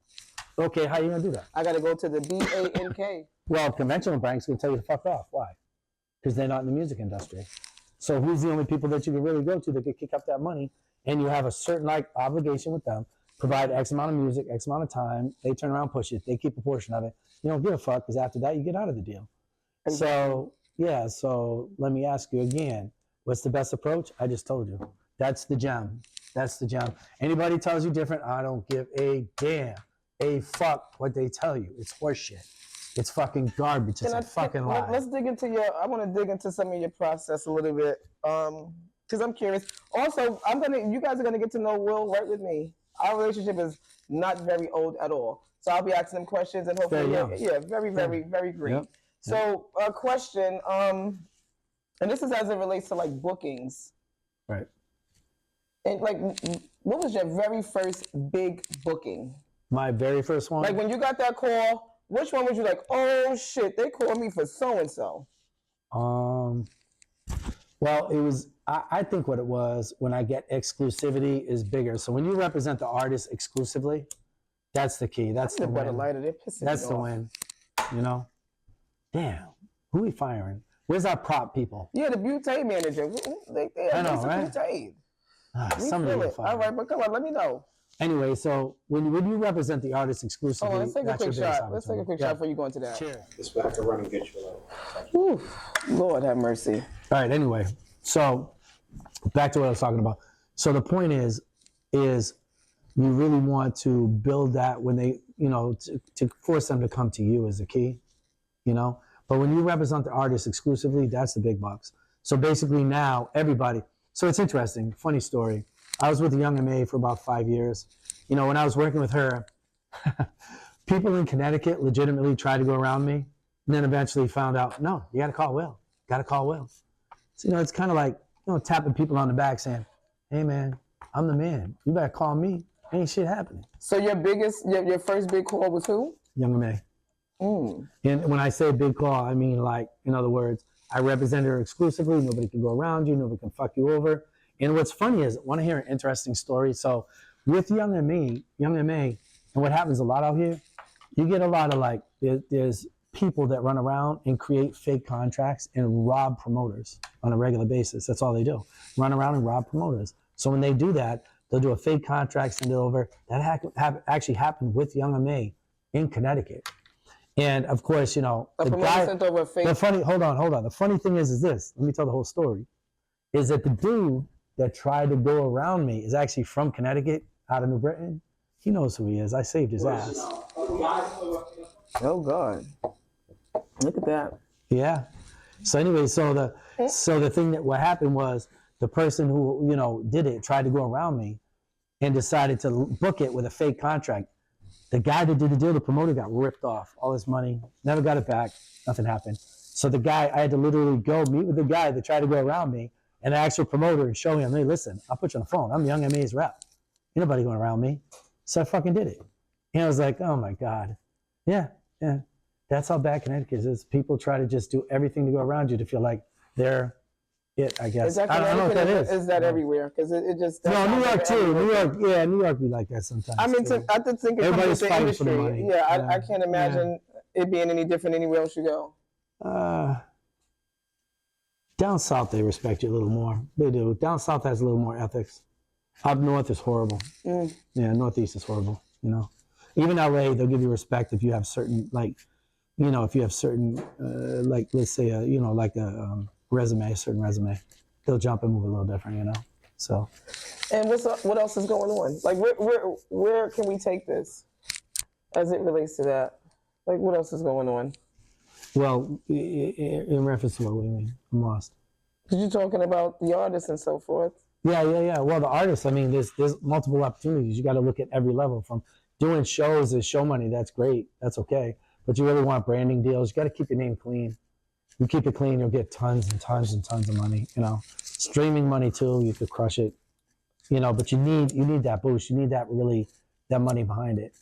Speaker 2: Okay, how are you going to do that?
Speaker 1: I got to go to the BANK.
Speaker 2: Well, conventional banks can tell you to fuck off. Why? Because they're not in the music industry. So who's the only people that you can really go to that can kick up that money, and you have a certain obligation with them, provide X amount of music, X amount of time, they turn around, push it, they keep a portion of it. You don't give a fuck because after that you get out of the deal. Exactly. So let me ask you again, what's the best approach? I just told you. That's the gem. That's the gem. Anybody tells you different, I don't give a damn, a fuck what they tell you. It's horseshit. It's fucking garbage. It's a fucking lie.
Speaker 1: Let's dig into I want to dig into some of your process a little bit. Because I'm curious. Also, you guys are gonna get to know Will right with me. Our relationship is not very old at all. So I'll be asking him questions and hopefully, very great. Yep. So a question, and this is as it relates to bookings.
Speaker 2: Right.
Speaker 1: And what was your very first big booking?
Speaker 2: My very first one?
Speaker 1: Like when you got that call, which one was you like, oh shit, they called me for so-and-so?
Speaker 2: Well, it was, I think what it was, when I get exclusivity is bigger. So when you represent the artist exclusively, that's the key. That's the win. That's the win. You know? Damn. Who we firing? Where's our prop people?
Speaker 1: Yeah, the butane manager.
Speaker 2: I know, right?
Speaker 1: Butane.
Speaker 2: Somebody will fire.
Speaker 1: All right, but come on, let me know.
Speaker 2: Anyway, so when you represent the artist exclusively,
Speaker 1: let's take a quick shot. Let's take a quick shot before you go into that.
Speaker 2: Cheers.
Speaker 3: This way I can run and get you a little.
Speaker 1: Lord have mercy.
Speaker 2: All right, anyway. So back to what I was talking about. So the point is you really want to build that when they, to force them to come to you is the key, But when you represent the artist exclusively, that's the big bucks. So basically now everybody, so it's interesting, funny story. I was with Young M.A. for about 5 years. When I was working with her, people in Connecticut legitimately tried to go around me and then eventually found out, no, you got to call Will. Got to call Will. So, it's kind of like, tapping people on the back saying, hey, man, I'm the man. You better call me. Ain't shit happening.
Speaker 1: So your first big call was who?
Speaker 2: Young M.A. And when I say big call, I mean like, in other words, I represent her exclusively. Nobody can go around you. Nobody can fuck you over. And what's funny is, want to hear an interesting story? So with Young M.A., and what happens a lot out here, you get a lot of there's people that run around and create fake contracts and rob promoters on a regular basis. That's all they do. Run around and rob promoters. So when they do that, they'll do a fake contract, send it over. That actually happened with Young M.A. in Connecticut. And of course, the guy sent over a fake. Hold on. The funny thing is this. Let me tell the whole story. Is that the dude that tried to go around me is actually from Connecticut, out of New Britain. He knows who he is. I saved his ass.
Speaker 1: Oh God! Look at that.
Speaker 2: Yeah. So anyway, so the thing what happened was the person who did it tried to go around me, and decided to book it with a fake contract. The guy that did the deal, the promoter, got ripped off all his money, never got it back, nothing happened. So I had to literally go meet with the guy that tried to go around me and the actual promoter and show him, hey, listen, I'll put you on the phone. I'm Young M.A.'s rep. Ain't nobody going around me. So I fucking did it. And I was like, oh my God. Yeah. That's how bad Connecticut is. People try to just do everything to go around you to feel like they're it, I guess. I don't know if that is.
Speaker 1: Is that everywhere? Because it just...
Speaker 2: No, New York too. New York be like that sometimes.
Speaker 1: I mean, I just think it's
Speaker 2: everybody's fighting for the money.
Speaker 1: Yeah, I can't imagine it being any different anywhere else you go.
Speaker 2: Down south, they respect you a little more. They do. Down south has a little more ethics. Up north is horrible. Yeah, northeast is horrible. Even LA, they'll give you respect if you have certain if you have certain let's say a resume, a certain resume, they'll jump and move a little different. So.
Speaker 1: And what else is going on? Like where can we take this as it relates to that? Like what else is going on?
Speaker 2: Well, in reference to what do you mean? I'm lost.
Speaker 1: Because you're talking about the artists and so forth.
Speaker 2: Yeah. Well, the artists, I mean, there's multiple opportunities. You got to look at every level. From doing shows is show money. That's great. That's okay. But you really want branding deals. You got to keep your name clean. You keep it clean, you'll get tons and tons and tons of money. Streaming money too. You could crush it. But you need that boost. You need that money behind it.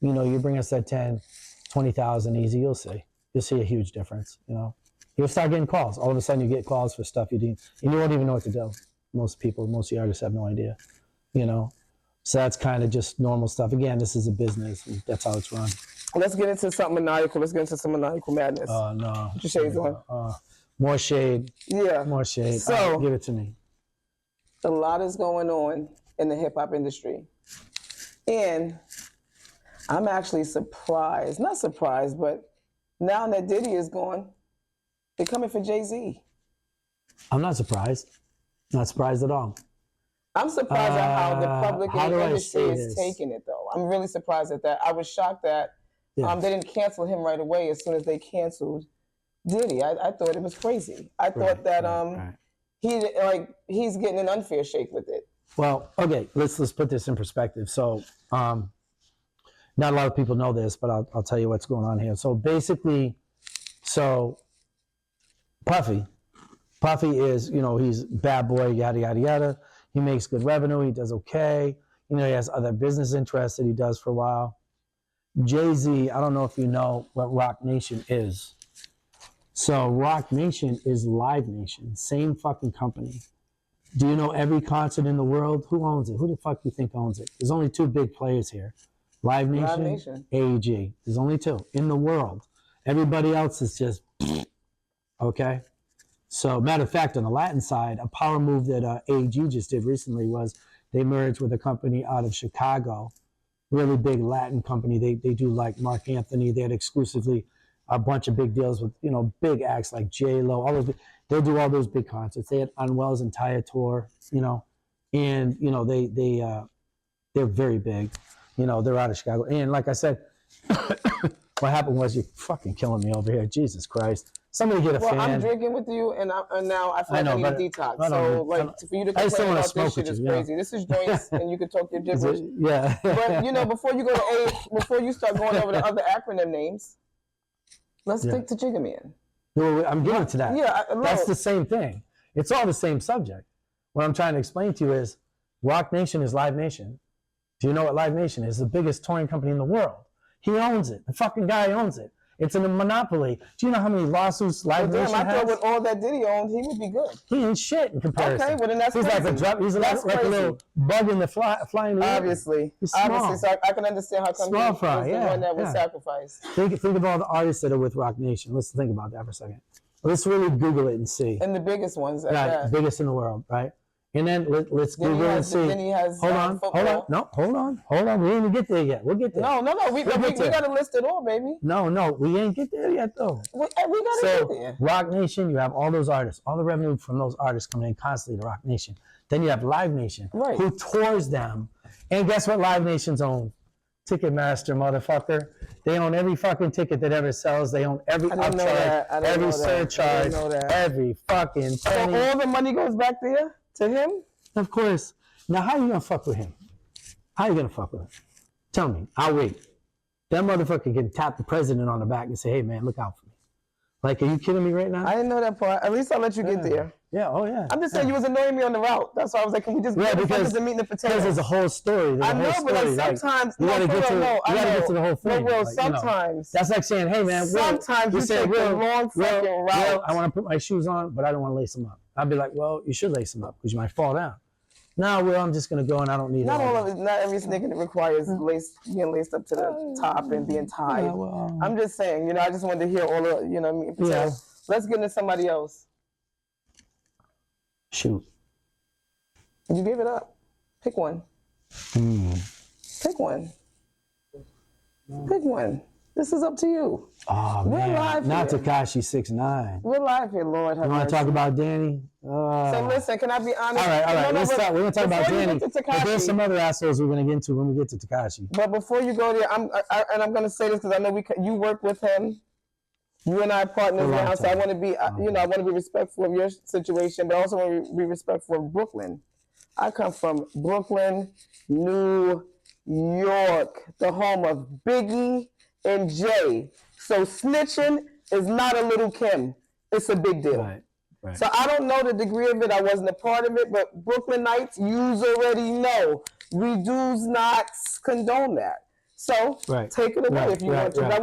Speaker 2: You bring us that 10, 20,000 easy. You'll see a huge difference. You'll start getting calls. All of a sudden, you get calls for stuff you didn't, and you won't even know what to do. Most of the artists have no idea. So that's kind of just normal stuff. Again, this is a business. And that's how it's run.
Speaker 1: Let's get into something maniacal. Let's get into some maniacal madness.
Speaker 2: Oh, no.
Speaker 1: Put your shades on.
Speaker 2: More shade.
Speaker 1: Yeah.
Speaker 2: More shade.
Speaker 1: So,
Speaker 2: give it to me.
Speaker 1: A lot is going on in the hip-hop industry. And I'm actually surprised. Not surprised, but now that Diddy is gone, they're coming for Jay-Z.
Speaker 2: I'm not surprised. Not surprised at all.
Speaker 1: I'm surprised at how the public and the industry is taking it, though. I'm really surprised at that. I was shocked that they didn't cancel him right away as soon as they canceled Diddy. I thought it was crazy. I thought that he's getting an unfair shake with it.
Speaker 2: Well, okay, let's put this in perspective. So, not a lot of people know this, but I'll tell you what's going on here. So basically, Puffy is, he's bad boy, yada yada yada. He makes good revenue. He does okay. He has other business interests that he does for a while. Jay-Z, I don't know if you know what Rock Nation is. So Rock Nation is Live Nation, same fucking company. Do you know every concert in the world? Who owns it? Who the fuck do you think owns it? There's only two big players here. Live Nation, AEG. There's only two in the world. Everybody else is just, okay? So, matter of fact, on the Latin side, a power move that AEG just did recently was they merged with a company out of Chicago, really big Latin company. They do like Mark Anthony. They had exclusively a bunch of big deals with, you know, big acts like J-Lo, all those. They'll do all those big concerts. They had Unwell's entire tour, you know, and, you know, they're very big. You know, they're out of Chicago. And like I said, what happened was, you're fucking killing me over here. Jesus Christ. Somebody get a fan.
Speaker 1: I'm drinking with you, and now I feel like I need a detox. So, like, for you to complain about this shit is crazy. This is joints, and you can talk your gibberish.
Speaker 2: Yeah.
Speaker 1: But, you know, before you go to A, before you start going over the other acronym names, let's stick to Jigga Man.
Speaker 2: Well, I'm getting to that.
Speaker 1: Yeah,
Speaker 2: that's the same thing. It's all the same subject. What I'm trying to explain to you is Rock Nation is Live Nation. Do you know what Live Nation is? The biggest touring company in the world. He owns it. The fucking guy owns it. It's a monopoly. Do you know how many lawsuits Live Nation has?
Speaker 1: I thought with all that Diddy owned, he would be good.
Speaker 2: He ain't shit in comparison.
Speaker 1: Okay, well then that's crazy.
Speaker 2: He's like a little bug in the flying.
Speaker 1: Obviously.
Speaker 2: He's small.
Speaker 1: Obviously, so I can understand how come
Speaker 2: small
Speaker 1: he
Speaker 2: fry,
Speaker 1: was the one that was sacrificed.
Speaker 2: Think of all the artists that are with Rock Nation. Let's think about that for a second. Let's really Google it and see.
Speaker 1: And the biggest ones.
Speaker 2: Right, biggest in the world, right? And then let's Google and see.
Speaker 1: Then he has
Speaker 2: hold on. We ain't even get there yet. We'll get there.
Speaker 1: No. We got to list it all, baby.
Speaker 2: No, we ain't get there yet, though.
Speaker 1: We got to get there.
Speaker 2: Rock Nation, you have all those artists, all the revenue from those artists coming in constantly to Rock Nation. Then you have Live Nation, who tours them. And guess what Live Nation's own? Ticketmaster, motherfucker. They own every fucking ticket that ever sells. They own every upcharge, every surcharge, every fucking penny.
Speaker 1: So all the money goes back there? To him?
Speaker 2: Of course. Now, how are you going to fuck with him? How are you going to fuck with him? Tell me. I'll wait. That motherfucker can tap the president on the back and say, hey, man, look out for me. Like, are you kidding me right now?
Speaker 1: I didn't know that part. At least I'll let you get there.
Speaker 2: Yeah, oh yeah.
Speaker 1: I'm just saying you was annoying me on the route. That's why I was like, can we just go
Speaker 2: because
Speaker 1: and meet in the potatoes?
Speaker 2: Because there's a whole story.
Speaker 1: I know, but like sometimes
Speaker 2: you gotta get to the whole thing.
Speaker 1: Well, sometimes.
Speaker 2: That's like saying, hey man,
Speaker 1: sometimes you take a long fucking route.
Speaker 2: I want to put my shoes on, but I don't want to lace them up. I'd be like, well, you should lace them up because you might fall down. No, well, I'm just gonna go and I don't need
Speaker 1: not all of it. Not every sneaker requires being laced up to the top and being tied. Yeah, well, I'm just saying, you know, I just wanted to hear all the, you know what I mean? Yeah. Let's get into somebody else.
Speaker 2: Shoot.
Speaker 1: You gave it up. Pick one. Pick one. Pick one. This is up to you.
Speaker 2: Oh,
Speaker 1: we're
Speaker 2: man.
Speaker 1: Live
Speaker 2: not
Speaker 1: here.
Speaker 2: Tekashi 6ix9ine.
Speaker 1: We're live here, Lord.
Speaker 2: You want to talk about Danny?
Speaker 1: So listen, can I be honest?
Speaker 2: All right. We're going to talk about Danny. But there's some other assholes we're going to get into when we get to Tekashi.
Speaker 1: But before you go there, I'm going to say this because I know you work with him. You and I are partners now, so I want to be, I want to be respectful of your situation, but I also want to be respectful of Brooklyn. I come from Brooklyn, New York, the home of Biggie and Jay. So snitching is not a little Kim. It's a big deal.
Speaker 2: Right.
Speaker 1: So I don't know the degree of it. I wasn't a part of it, but Brooklynites, yous already know. We do not condone that. So take it away if you want to. I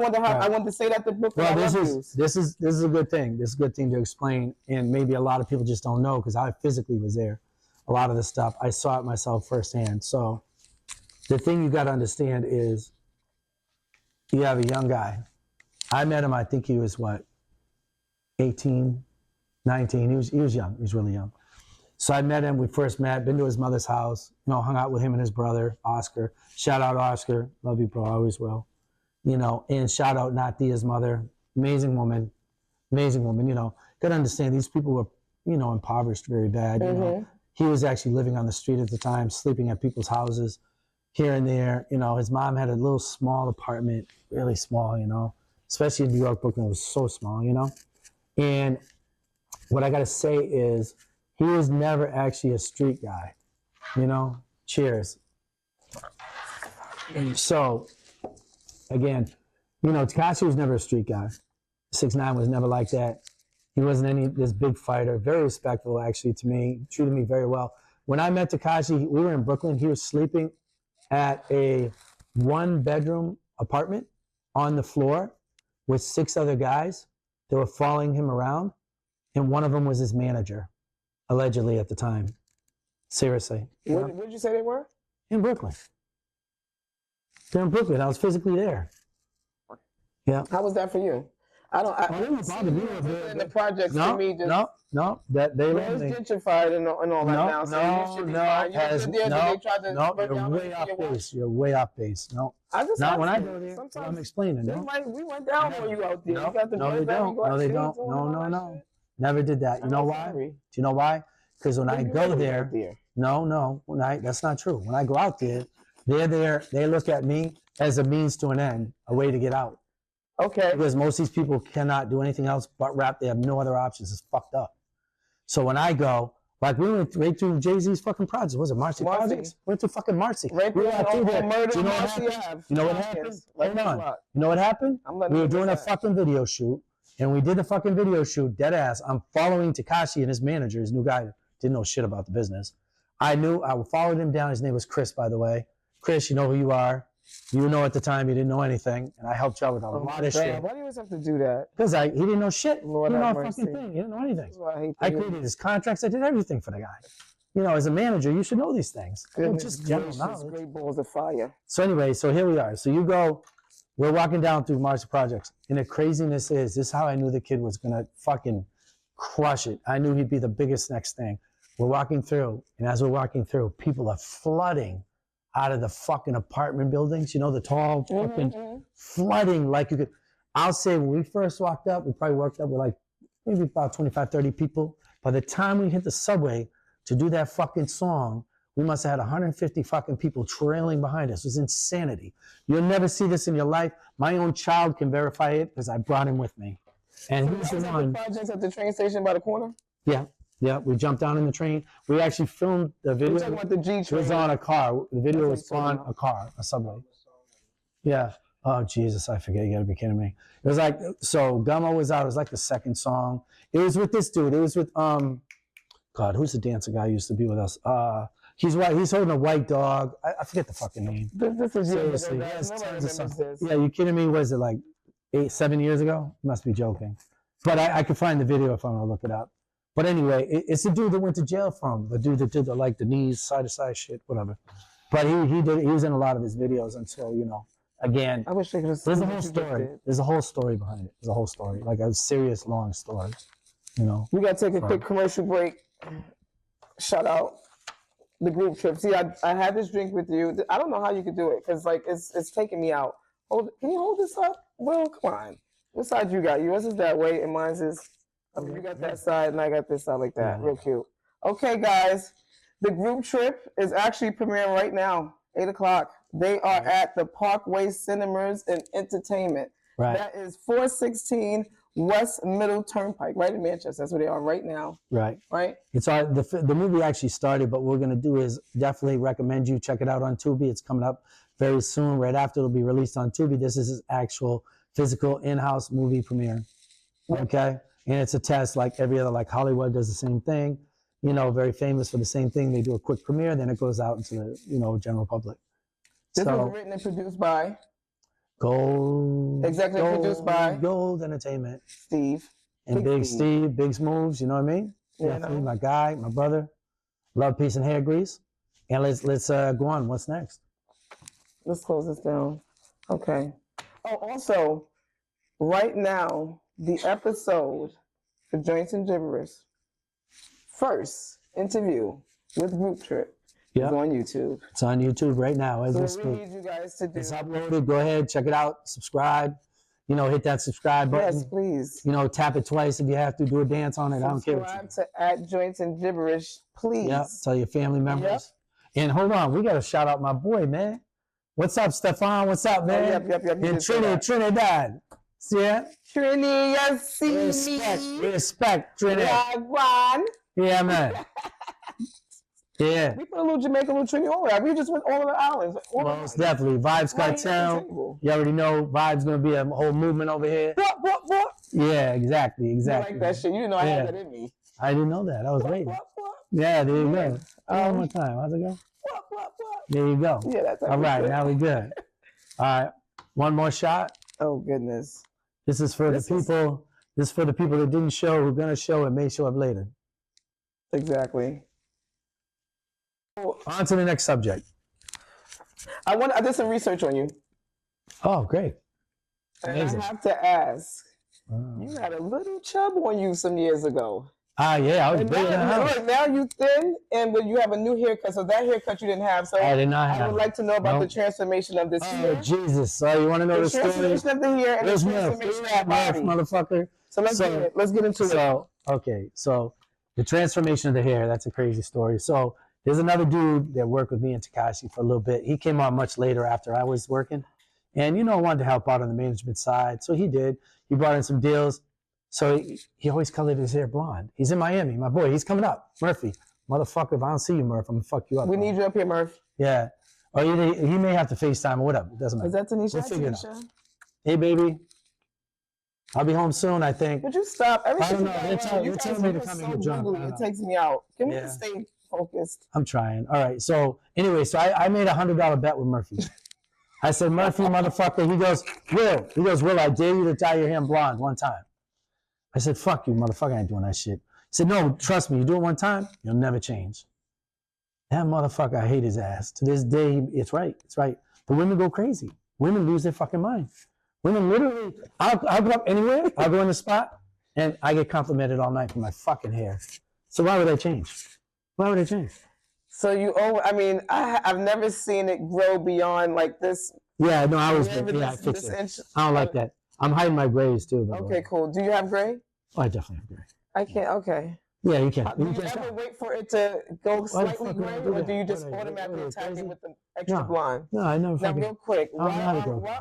Speaker 1: want to say that to Brooklyn.
Speaker 2: Well, this is a good thing. This is a good thing to explain, and maybe a lot of people just don't know because I physically was there. A lot of the stuff I saw it myself firsthand. So the thing you got to understand is you have a young guy. I met him. I think he was 18, 19. He was young. He was really young. So I met him. We first met. Been to his mother's house. Hung out with him and his brother Oscar. Shout out Oscar. Love you, bro. Always will. And shout out Natia's mother. Amazing woman. Got to understand these people were, impoverished very bad. He was actually living on the street at the time, sleeping at people's houses here and there. His mom had a little small apartment, really small, especially in New York. Brooklyn was so small, And what I got to say is he was never actually a street guy, Cheers. And so, again, Tekashi was never a street guy. 6ix9ine was never like that. He wasn't this big fighter. Very respectful, actually, to me. Treated me very well. When I met Tekashi, we were in Brooklyn. He was sleeping at a 1-bedroom apartment on the floor with 6 other guys that were following him around. And one of them was his manager, allegedly at the time. Seriously.
Speaker 1: Where did you say they were?
Speaker 2: In Brooklyn. They're in Brooklyn. I was physically there. Yeah.
Speaker 1: How was that for you? I
Speaker 2: didn't bother me.
Speaker 1: In the projects to me just
Speaker 2: no. That they
Speaker 1: it's gentrified and all that now. So you should be fine.
Speaker 2: You're way off base. You're way off base. No. Not when I go there. Sometimes I'm explaining.
Speaker 1: We went down on you out there.
Speaker 2: No, they don't. No, they don't. No. Never did that. You know why? Do you know why? Because when I go there, that's not true. When I go out there, they're there. They look at me as a means to an end, a way to get out.
Speaker 1: Okay.
Speaker 2: Because most of these people cannot do anything else but rap. They have no other options. It's fucked up. So when I go, like we went right through Jay-Z's fucking project. Was it Marcy Projects? Went through fucking Marcy.
Speaker 1: Right
Speaker 2: we went through there.
Speaker 1: Do
Speaker 2: you know what happened? You know what happened? Hold on. You know what happened? We were doing a fucking video shoot. And we did the fucking video shoot, dead ass. I'm following Tekashi and his manager, his new guy. Didn't know shit about the business. I followed him down. His name was Chris, by the way. Chris, you know who you are. You know at the time you didn't know anything. And I helped you out with a lot of shit.
Speaker 1: Why do you always have to do that?
Speaker 2: Because he didn't know shit.
Speaker 1: Lord,
Speaker 2: he didn't know a fucking thing. He didn't know anything.
Speaker 1: I
Speaker 2: created his contracts. I did everything for the guy. You know, as a manager, you should know these things. Just general knowledge.
Speaker 1: Great balls of fire.
Speaker 2: So anyway, so here we are. So you go. We're walking down through Marcy Projects. And the craziness is, this is how I knew the kid was going to fucking crush it. I knew he'd be the biggest next thing. We're walking through, and as we're walking through, people are flooding out of the fucking apartment buildings. You know, the tall fucking flooding like you could. I'll say when we first walked up, we probably walked up with like maybe about 25, 30 people. By the time we hit the subway to do that fucking song, we must have had 150 fucking people trailing behind us. It was insanity. You'll never see this in your life. My own child can verify it because I brought him with me. And he was the one.
Speaker 1: Projects at the train station by the corner?
Speaker 2: Yeah. We jumped down in the train. We actually filmed the video.
Speaker 1: You're talking about the G train.
Speaker 2: It was on a car. The video was on a car, a subway. Yeah. Oh, Jesus, I forget. You got to be kidding me. It was like, so Gummo was out. It was like the second song. It was with this dude. It was with, God, who's the dancer guy who used to be with us? He's white. He's holding a white dog. I forget the fucking name.
Speaker 1: This is
Speaker 2: seriously. Yeah, you kidding me? Was it like 7 years ago? You must be joking. But I could find the video if I want to look it up. But anyway, it's the dude that went to jail from the dude that did the knees side to side shit, whatever. But he was in a lot of his videos until, you know, again.
Speaker 1: I wish I could have
Speaker 2: seen. There's a whole story. There's a whole story behind it. There's a whole story, like a serious long story. You know.
Speaker 1: We got to take a quick commercial break. Shout out the group trip. See, I had this drink with you. I don't know how you could do it because like it's taking me out. Can you hold this up? Well, come on. What side you got? Yours is that way and mine's is. You got that side and I got this side like that. Real cute. Okay, guys. The group trip is actually premiering right now, 8 o'clock. They are at the Parkway Cinemas and Entertainment.
Speaker 2: Right.
Speaker 1: That is 416 West Middle Turnpike, right in Manchester. That's where they are right now.
Speaker 2: Right.
Speaker 1: Right?
Speaker 2: It's the movie actually started, but what we're going to do is definitely recommend you check it out on Tubi. It's coming up very soon. Right after it'll be released on Tubi. This is his actual physical in-house movie premiere. Okay? And it's a test like every other, like Hollywood does the same thing. You know, very famous for the same thing. They do a quick premiere, then it goes out into the, you know, general public.
Speaker 1: This was written and produced by?
Speaker 2: Produced by? Gold Entertainment.
Speaker 1: Steve.
Speaker 2: And Big Steve, Big Moves, you know what I mean?
Speaker 1: Yeah,
Speaker 2: definitely my guy, my brother. Love, peace, and hair grease. And let's go on. What's next?
Speaker 1: Let's close this down. Okay. Oh, also, right now, the episode for Joints and Gibbberish, first interview with Group Trip is on YouTube.
Speaker 2: It's on YouTube right now. As
Speaker 1: so we need you guys to do.
Speaker 2: It's uploaded. Go ahead, check it out. Subscribe. You know, hit that subscribe button.
Speaker 1: Yes, please.
Speaker 2: You know, tap it twice if you have to. Do a dance on it. I don't care what you do.
Speaker 1: Subscribe to @Joints and Gibbberish, please.
Speaker 2: Yep. Tell your family members. Yep. And hold on, we got to shout out my boy, man. What's up, Stefan? What's up, man?
Speaker 1: Yep.
Speaker 2: In Trinidad. See ya?
Speaker 1: Trini, you see me.
Speaker 2: Respect, Trinidad.
Speaker 1: One.
Speaker 2: Yeah, man. Yeah.
Speaker 1: We put a little Jamaica, a little Trini all right. We just went all of the islands.
Speaker 2: Most definitely. Vibes Cartel. You already know Vibes going to be a whole movement over here.
Speaker 1: What?
Speaker 2: Yeah, exactly.
Speaker 1: You like that shit. You didn't know I had that in me.
Speaker 2: I didn't know that. I was waiting.
Speaker 1: What?
Speaker 2: Yeah, there you go. One more time. How's it go?
Speaker 1: What?
Speaker 2: There you go.
Speaker 1: Yeah, that's
Speaker 2: all right. Now we good. All right. One more shot.
Speaker 1: Oh goodness.
Speaker 2: This is for the people. This is for the people that didn't show, who are gonna show, and may show up later.
Speaker 1: Exactly.
Speaker 2: On to the next subject.
Speaker 1: I did some research on you.
Speaker 2: Oh, great.
Speaker 1: And
Speaker 2: Amazing.
Speaker 1: I have to ask, you had a little chub on you some years ago.
Speaker 2: Yeah, I was
Speaker 1: And
Speaker 2: big
Speaker 1: now you thin, and when you have a new haircut, so that haircut you didn't have. So
Speaker 2: I did not have.
Speaker 1: I would like to know about the transformation of this hair.
Speaker 2: Oh, Jesus. So you want to know the story?
Speaker 1: Transformation of the hair and the transformation of the body.
Speaker 2: Motherfucker.
Speaker 1: So let's get into it.
Speaker 2: Okay, so the transformation of the hair, that's a crazy story. So there's another dude that worked with me and Takashi for a little bit. He came on much later after I was working. And, wanted to help out on the management side. So he did. He brought in some deals. So he always colored his hair blonde. He's in Miami, my boy. He's coming up. Murphy. Motherfucker, if I don't see you, Murph, I'm going to fuck you up.
Speaker 1: We need you up here, Murph.
Speaker 2: Yeah. Or he may have to FaceTime or whatever. It doesn't matter.
Speaker 1: Is that Tanisha?
Speaker 2: We'll figure it out. Hey, baby. I'll be home soon, I think.
Speaker 1: Would you stop?
Speaker 2: I don't know. They're telling me to come and get drunk.
Speaker 1: It takes me out. Can we just stay focused?
Speaker 2: I'm trying. All right. So anyway, I made $100 bet with Murphy. I said, Murphy, motherfucker. He goes, Will, I dare you to dye your hair blonde one time. I said, fuck you, motherfucker. I ain't doing that shit. He said, no, trust me. You do it one time, you'll never change. That motherfucker, I hate his ass. To this day, it's right. It's right. But women go crazy. Women lose their fucking mind. Women literally, I'll go up anywhere. I'll go in the spot, and I get complimented all night for my fucking hair. So why would I change? Why would I change?
Speaker 1: So I've never seen it grow beyond like this.
Speaker 2: Yeah, no, I fixed it. I don't like that. I'm hiding my grays too.
Speaker 1: Okay, cool. Do you have gray?
Speaker 2: Oh, I definitely have gray.
Speaker 1: I can't. Okay.
Speaker 2: Yeah, you can.
Speaker 1: Do you ever wait for it to go slightly gray, or do you just automatically attack it with the extra blonde?
Speaker 2: No, I never.
Speaker 1: Now, real quick, why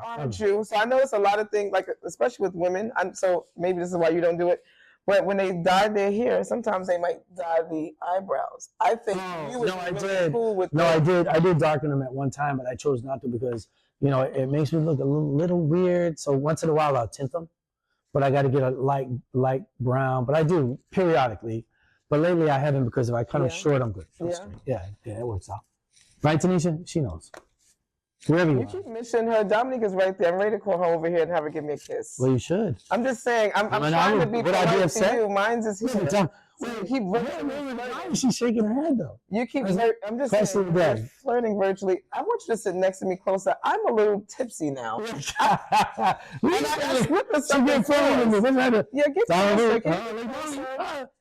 Speaker 1: aren't you? So I know it's a lot of things, like especially with women. So maybe this is why you don't do it. But when they dye their hair, sometimes they might dye the eyebrows. I think you would be really cool with
Speaker 2: I did. I did darken them at one time, but I chose not to because it makes me look a little weird. So once in a while I'll tint them, but I got to get a light brown. But I do periodically. But lately I haven't because if I cut them short, I'm good. Yeah, it works out. Right, Tanisha? She knows. Wherever you
Speaker 1: keep missing her. Dominique is right there. I'm ready to call her over here and have her give me a kiss.
Speaker 2: Well, you should.
Speaker 1: I'm just saying. I'm trying to be polite to you. Mine's is here.
Speaker 2: Why is she shaking her head though?
Speaker 1: You keep. I'm just saying. Flirting virtually. I want you to sit next to me closer. I'm a little tipsy now.
Speaker 2: Yeah, get closer.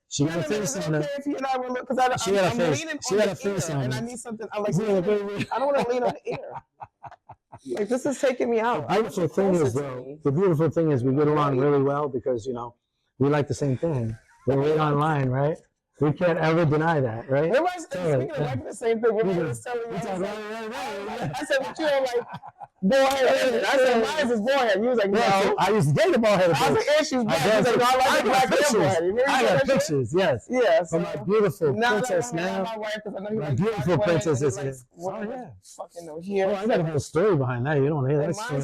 Speaker 2: She got a face on her. She got a face on her.
Speaker 1: And I need something. I don't want to lean on the ear. Like this is taking me out.
Speaker 2: The beautiful thing is we get along really well because we like the same thing. We're right online, right? We can't ever deny that, right?
Speaker 1: Speaking of liking the same thing, we're just telling me. I said, "What you are like, bald head?" I said, "Mine is bald head." He was like, "No,
Speaker 2: I used to date a bald head."
Speaker 1: I was like, "And she's black." He was like, "No, I like the black hair."
Speaker 2: I got pictures, yes.
Speaker 1: Yes.
Speaker 2: From my beautiful princess now. My beautiful princess is here.
Speaker 1: Oh yeah. Fucking no here.
Speaker 2: Oh, I got a whole story behind that. You don't hear that story.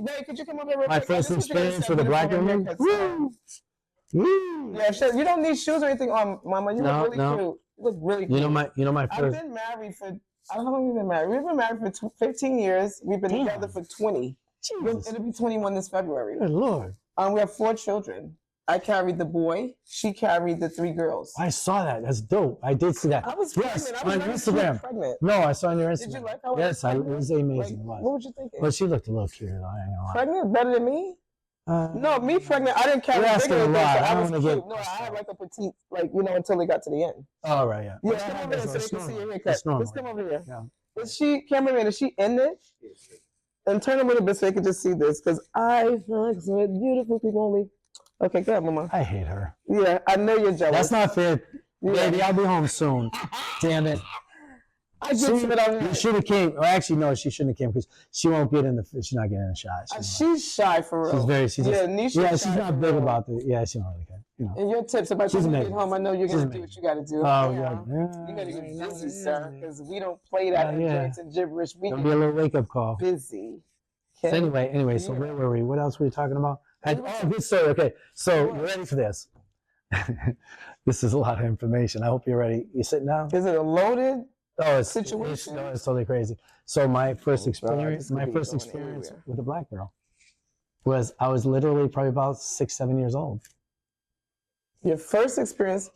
Speaker 1: Babe, could you come over here?
Speaker 2: My first experience with a black woman. Woo!
Speaker 1: Yeah, sure. You don't need shoes or anything on, Mama. You look really cute. You look really cute.
Speaker 2: You know my first.
Speaker 1: I've been married for. How long have we been married? We've been married for 15 years. We've been together for 20.
Speaker 2: Jesus.
Speaker 1: It'll be 21 this February.
Speaker 2: Good Lord.
Speaker 1: We have 4 children. I carried the boy. She carried the 3 girls.
Speaker 2: I saw that. That's dope. I did see that.
Speaker 1: I was pregnant. I was
Speaker 2: on Instagram.
Speaker 1: Pregnant.
Speaker 2: No, I saw on your Instagram.
Speaker 1: Did you like how
Speaker 2: Yes, it was amazing.
Speaker 1: Like, what was you thinking?
Speaker 2: Well, she looked a little cute. I ain't gonna lie.
Speaker 1: Pregnant better than me? No, me pregnant. I didn't carry bigger than that. I was cute. No, I had like a petite, until they got to the end.
Speaker 2: Oh, right, yeah.
Speaker 1: Yeah, come over here so they can see your haircut. Let's come over here. Yeah. Cameraman, is she in it? And turn a little bit so they can just see this, because I fuck with beautiful people only. Okay, go ahead, Mama.
Speaker 2: I hate her.
Speaker 1: Yeah, I know you're jealous.
Speaker 2: That's not fair. Yeah. Baby, I'll be home soon. Damn it. You should have came. Well, actually, no, she shouldn't have came because she won't get in the. She's not getting in the shot.
Speaker 1: She's shy for real.
Speaker 2: She's not big about the. Yeah, she don't really care.
Speaker 1: And your tips about you get home, I know you're gonna do what you gotta do.
Speaker 2: Oh yeah.
Speaker 1: You gotta get busy, sir, because we don't play that in joints and gibberish. We
Speaker 2: It'll be a little wake up call.
Speaker 1: Busy.
Speaker 2: Okay. So anyway, so where were we? What else were we talking about? Good story. Okay, so we're ready for this. This is a lot of information. I hope you're ready. You sitting down?
Speaker 1: Is it a loaded?
Speaker 2: Oh, it's
Speaker 1: situation?
Speaker 2: no, it's totally crazy. So my first
Speaker 1: God,
Speaker 2: experience,
Speaker 1: this could be going anywhere.
Speaker 2: with a black girl was I was literally probably about 6, 7 years old.
Speaker 1: Your first experience?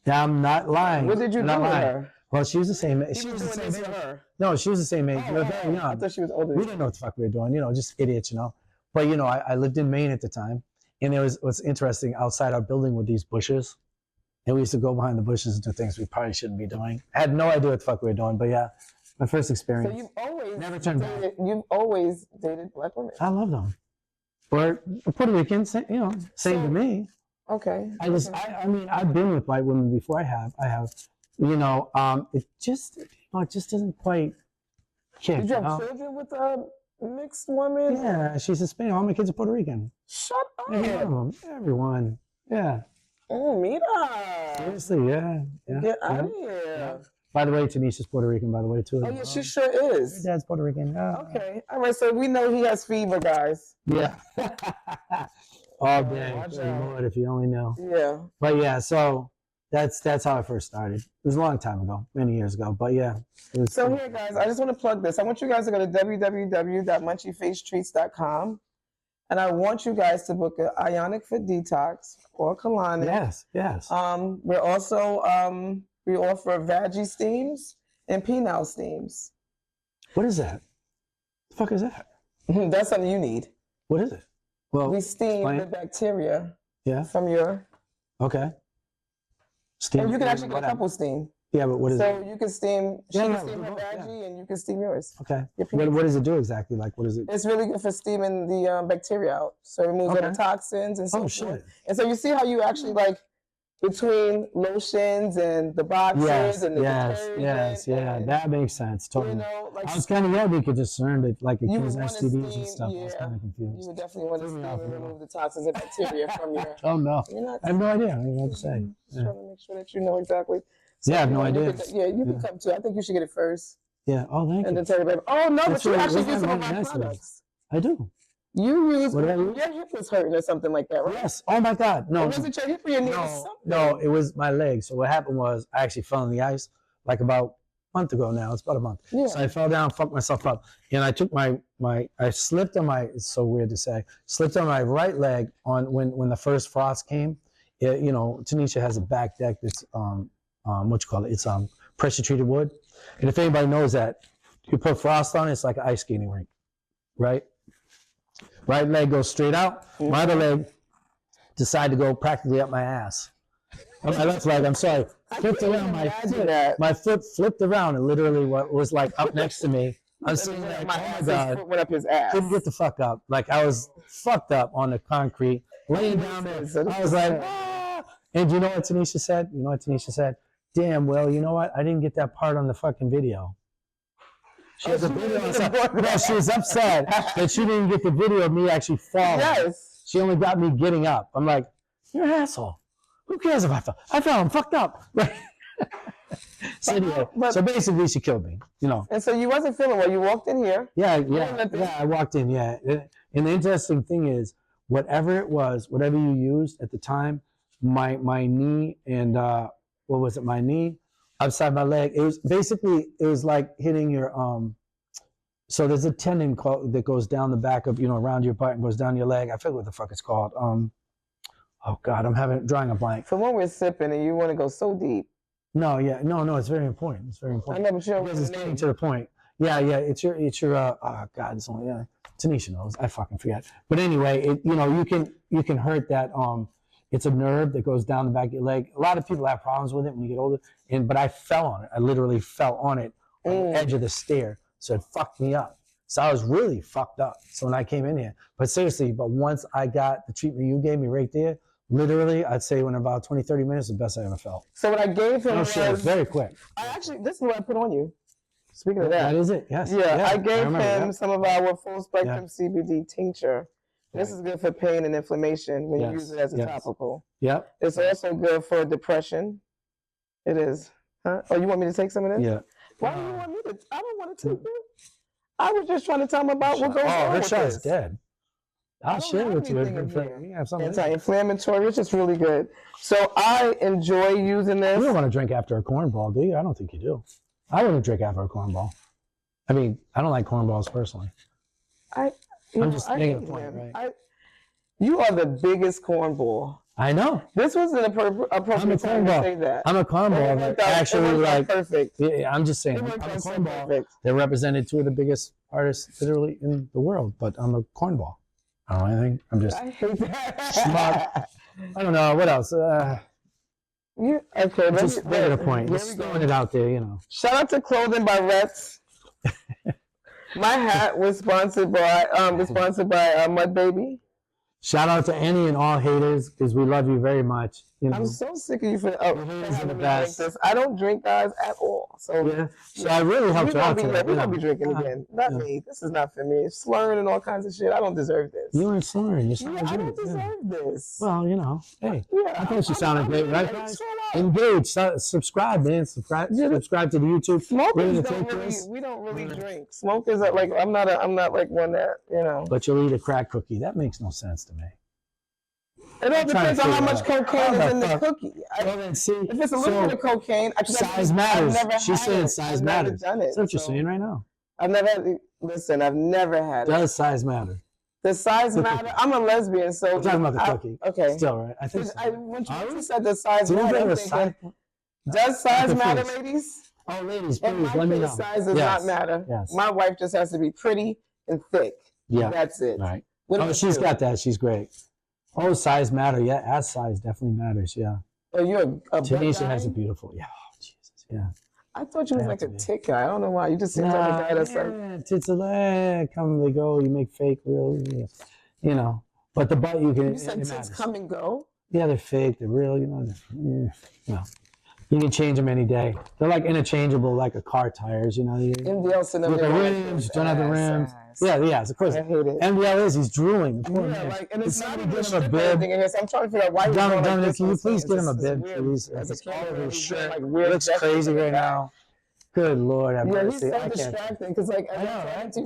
Speaker 2: Yeah, I'm not lying.
Speaker 1: What did you do with her?
Speaker 2: Well, she was the same age.
Speaker 1: She was doing this for her.
Speaker 2: No, she was the same age. We were very young.
Speaker 1: I thought she was older.
Speaker 2: We didn't know what the fuck we were doing, just idiots, But, I lived in Maine at the time. And what's interesting, outside our building were these bushes. And we used to go behind the bushes and do things we probably shouldn't be doing. I had no idea what the fuck we were doing, but yeah, my first experience.
Speaker 1: So you've always
Speaker 2: never turned back.
Speaker 1: You've always dated black women.
Speaker 2: I love them. Or Puerto Rican, same to me.
Speaker 1: Okay.
Speaker 2: I mean, I've been with white women before. I have. It just doesn't quite kick.
Speaker 1: Did you have children with a mixed woman?
Speaker 2: Yeah, she's Hispanic. All my kids are Puerto Rican.
Speaker 1: Shut up.
Speaker 2: Everyone. Yeah.
Speaker 1: Oh, mira.
Speaker 2: Seriously, yeah.
Speaker 1: Get out of here.
Speaker 2: Yeah. By the way, Tanisha's Puerto Rican, by the way, too.
Speaker 1: Oh, yeah, she sure is.
Speaker 2: Your dad's Puerto Rican.
Speaker 1: Okay. All right, so we know he has fever, guys.
Speaker 2: Yeah. All day.
Speaker 1: Watch
Speaker 2: Good
Speaker 1: out.
Speaker 2: Lord, if you only know.
Speaker 1: Yeah.
Speaker 2: But yeah, so that's how I first started. It was a long time ago, many years ago. But yeah.
Speaker 1: So here, guys, I just want to plug this. I want you guys to go to www.munchiefacetreats.com. And I want you guys to book an Ionic Foot Detox or colonic.
Speaker 2: Yes.
Speaker 1: We're also we offer Veggie steams and penile steams.
Speaker 2: What is that? The fuck is that?
Speaker 1: That's something you need.
Speaker 2: What is it? Well,
Speaker 1: we steam the bacteria. From your.
Speaker 2: Okay. Steam.
Speaker 1: And you can actually get a couple steam.
Speaker 2: Yeah, but what is it?
Speaker 1: So you can steam. She can steam her veggie, and you can steam yours.
Speaker 2: Okay. What does it do exactly? Like, what is it?
Speaker 1: It's really good for steaming the bacteria out. So it removes all the toxins and so forth.
Speaker 2: Shit.
Speaker 1: And so you see how you actually between lotions and the boxes and the
Speaker 2: yes, that makes sense. Totally. I was kind of we could discern it, like it kills STDs and stuff. I was kind of confused.
Speaker 1: You would definitely want to steam and remove the toxins and bacteria from your.
Speaker 2: Oh no, I have no idea. I don't know what to say.
Speaker 1: Just trying to make sure that you know exactly.
Speaker 2: So, I have no idea.
Speaker 1: You can come too. I think you should get it first.
Speaker 2: Yeah. Oh, thank you.
Speaker 1: And then tell everybody. Oh no, but you actually use some of my products.
Speaker 2: I do.
Speaker 1: You use your hip was hurting or something like that, right?
Speaker 2: Yes. Oh my God. No.
Speaker 1: Was it your hip or your knee?
Speaker 2: No, it was my leg. So what happened was I actually fell on the ice like about a month ago now. It's about a month. Yeah. So I fell down, fucked myself up. And I took I slipped on it's so weird to say, slipped on my right leg when the first frost came. Tanisha has a back deck that's, it's pressure treated wood. And if anybody knows that, you put frost on it, it's like an ice skating rink, right? Right leg goes straight out. My other leg decided to go practically up my ass. On my left leg, I'm sorry, flipped around. My foot flipped around and literally was like up next to me. I'm saying like, oh my God,
Speaker 1: went up his ass.
Speaker 2: Couldn't get the fuck up. Like I was fucked up on the concrete, laying down there. I was like, ah! And you know what Tanisha said? Damn, well, you know what? I didn't get that part on the fucking video. She was upset that she didn't get the video of me actually falling. Yes. She only got me getting up. I'm like, you're an asshole. Who cares if I fell? I fell. I'm fucked up. So anyway, so basically she killed me,
Speaker 1: And so you wasn't feeling well. You walked in here.
Speaker 2: Yeah, I walked in, yeah. And the interesting thing is, whatever it was, whatever you used at the time, my knee and, my knee, upside my leg, it was like hitting your, so there's a tendon that goes down the back of, around your butt and goes down your leg. I forget what the fuck it's called. Oh God, I'm drawing a blank.
Speaker 1: For when we're sipping and you want to go so deep.
Speaker 2: No, it's very important. It's very important.
Speaker 1: I know, but you know
Speaker 2: because it's getting to the point. Yeah, it's your, oh God, it's only, Tanisha knows. I fucking forget. But anyway, you can hurt that, it's a nerve that goes down the back of your leg. A lot of people have problems with it when you get older. But I fell on it. I literally fell on it on the edge of the stair. So it fucked me up. So I was really fucked up. So when I came in here, but once I got the treatment you gave me right there, literally, I'd say in about 20, 30 minutes, the best I ever felt.
Speaker 1: So what I gave him was
Speaker 2: very quick.
Speaker 1: This is what I put on you. Speaking of that.
Speaker 2: That is it, yes.
Speaker 1: Yeah, I gave him some of our full spectrum CBD tincture. This is good for pain and inflammation when you use it as a topical.
Speaker 2: Yep.
Speaker 1: It's also good for depression. It is. Huh? Oh, you want me to take some of this?
Speaker 2: Yeah.
Speaker 1: Why do you want me to? I don't want to take it. I was just trying to tell him about what goes on with
Speaker 2: Richard's
Speaker 1: this.
Speaker 2: Dead. I'll share with you.
Speaker 1: Anti-inflammatory. It's just really good. So I enjoy using this.
Speaker 2: You don't want to drink after a cornball, do you? I don't think you do. I wouldn't drink after a cornball. I mean, I don't like cornballs personally. I'm just making a point, right?
Speaker 1: You are the biggest cornball.
Speaker 2: I know.
Speaker 1: This was an appropriate time to say that.
Speaker 2: I'm a cornball that actually like
Speaker 1: perfect.
Speaker 2: Yeah, I'm just saying. I'm a cornball that represented two of the biggest artists literally in the world, but I'm a cornball. I don't know anything. I'm just
Speaker 1: I hate that.
Speaker 2: smart. I don't know what else.
Speaker 1: Okay,
Speaker 2: Just making a point. Just throwing it out there, you know.
Speaker 1: Shout out to Clothing by Rets. My hat was sponsored by Mud Baby.
Speaker 2: Shout out to any and all haters because we love you very much. You know.
Speaker 1: I'm so sick of you for having me drink
Speaker 2: best.
Speaker 1: this. I don't drink, guys, at all. So
Speaker 2: Yeah. So I really helped you out today.
Speaker 1: We won't be drinking again. Not me. This is not for me. Slurring and all kinds of shit. I don't deserve this.
Speaker 2: You weren't slurring. You sounded
Speaker 1: I
Speaker 2: good.
Speaker 1: don't deserve this.
Speaker 2: Well, you know, hey,
Speaker 1: Yeah,
Speaker 2: I thought you sounded great, right, guys? Engage, subscribe, man. Subscribe to the YouTube.
Speaker 1: Smokers we don't really drink. Smokers are like I'm not like one that, you know.
Speaker 2: But you'll eat a crack cookie. That makes no sense to me.
Speaker 1: It all depends on how much cocaine is in the cookie. If it's a little bit of cocaine,
Speaker 2: size matters. She's saying size matters. That's what you're saying right now.
Speaker 1: I've never had it.
Speaker 2: Does size matter?
Speaker 1: The size matter? I'm a lesbian, so
Speaker 2: we're talking about the cookie.
Speaker 1: Okay.
Speaker 2: Still, right? I think so.
Speaker 1: When you said the size matter, I'm thinking, does size matter, ladies?
Speaker 2: Oh, ladies, please let me know.
Speaker 1: Size does not matter.
Speaker 2: Yes.
Speaker 1: My wife just has to be pretty and thick.
Speaker 2: Yeah.
Speaker 1: That's it.
Speaker 2: Right. Oh, she's got that. She's great. Oh, size matter. Yeah, ass size definitely matters. Yeah.
Speaker 1: Oh, you're a
Speaker 2: Tanisha has a beautiful. Yeah. Oh, Jesus. Yeah.
Speaker 1: I thought you was like a tick guy. I don't know why. You just seem like a guy that's like
Speaker 2: tits a leg, come and they go. You make fake real, you know. But the butt you can.
Speaker 1: You said tits come and go.
Speaker 2: Yeah, they're fake. They're real. You know. You can change them any day. They're like interchangeable, like a car tires. You know. With the rims, don't have the rims. Yeah, of course.
Speaker 1: I hate it.
Speaker 2: MBL is, he's drooling.
Speaker 1: And it's not even a bib. So I'm trying to figure out why you're
Speaker 2: Dominic, can you please get him a bib, please? It's all over his shirt. It looks crazy right now. Good Lord, have mercy.
Speaker 1: He's so distracting because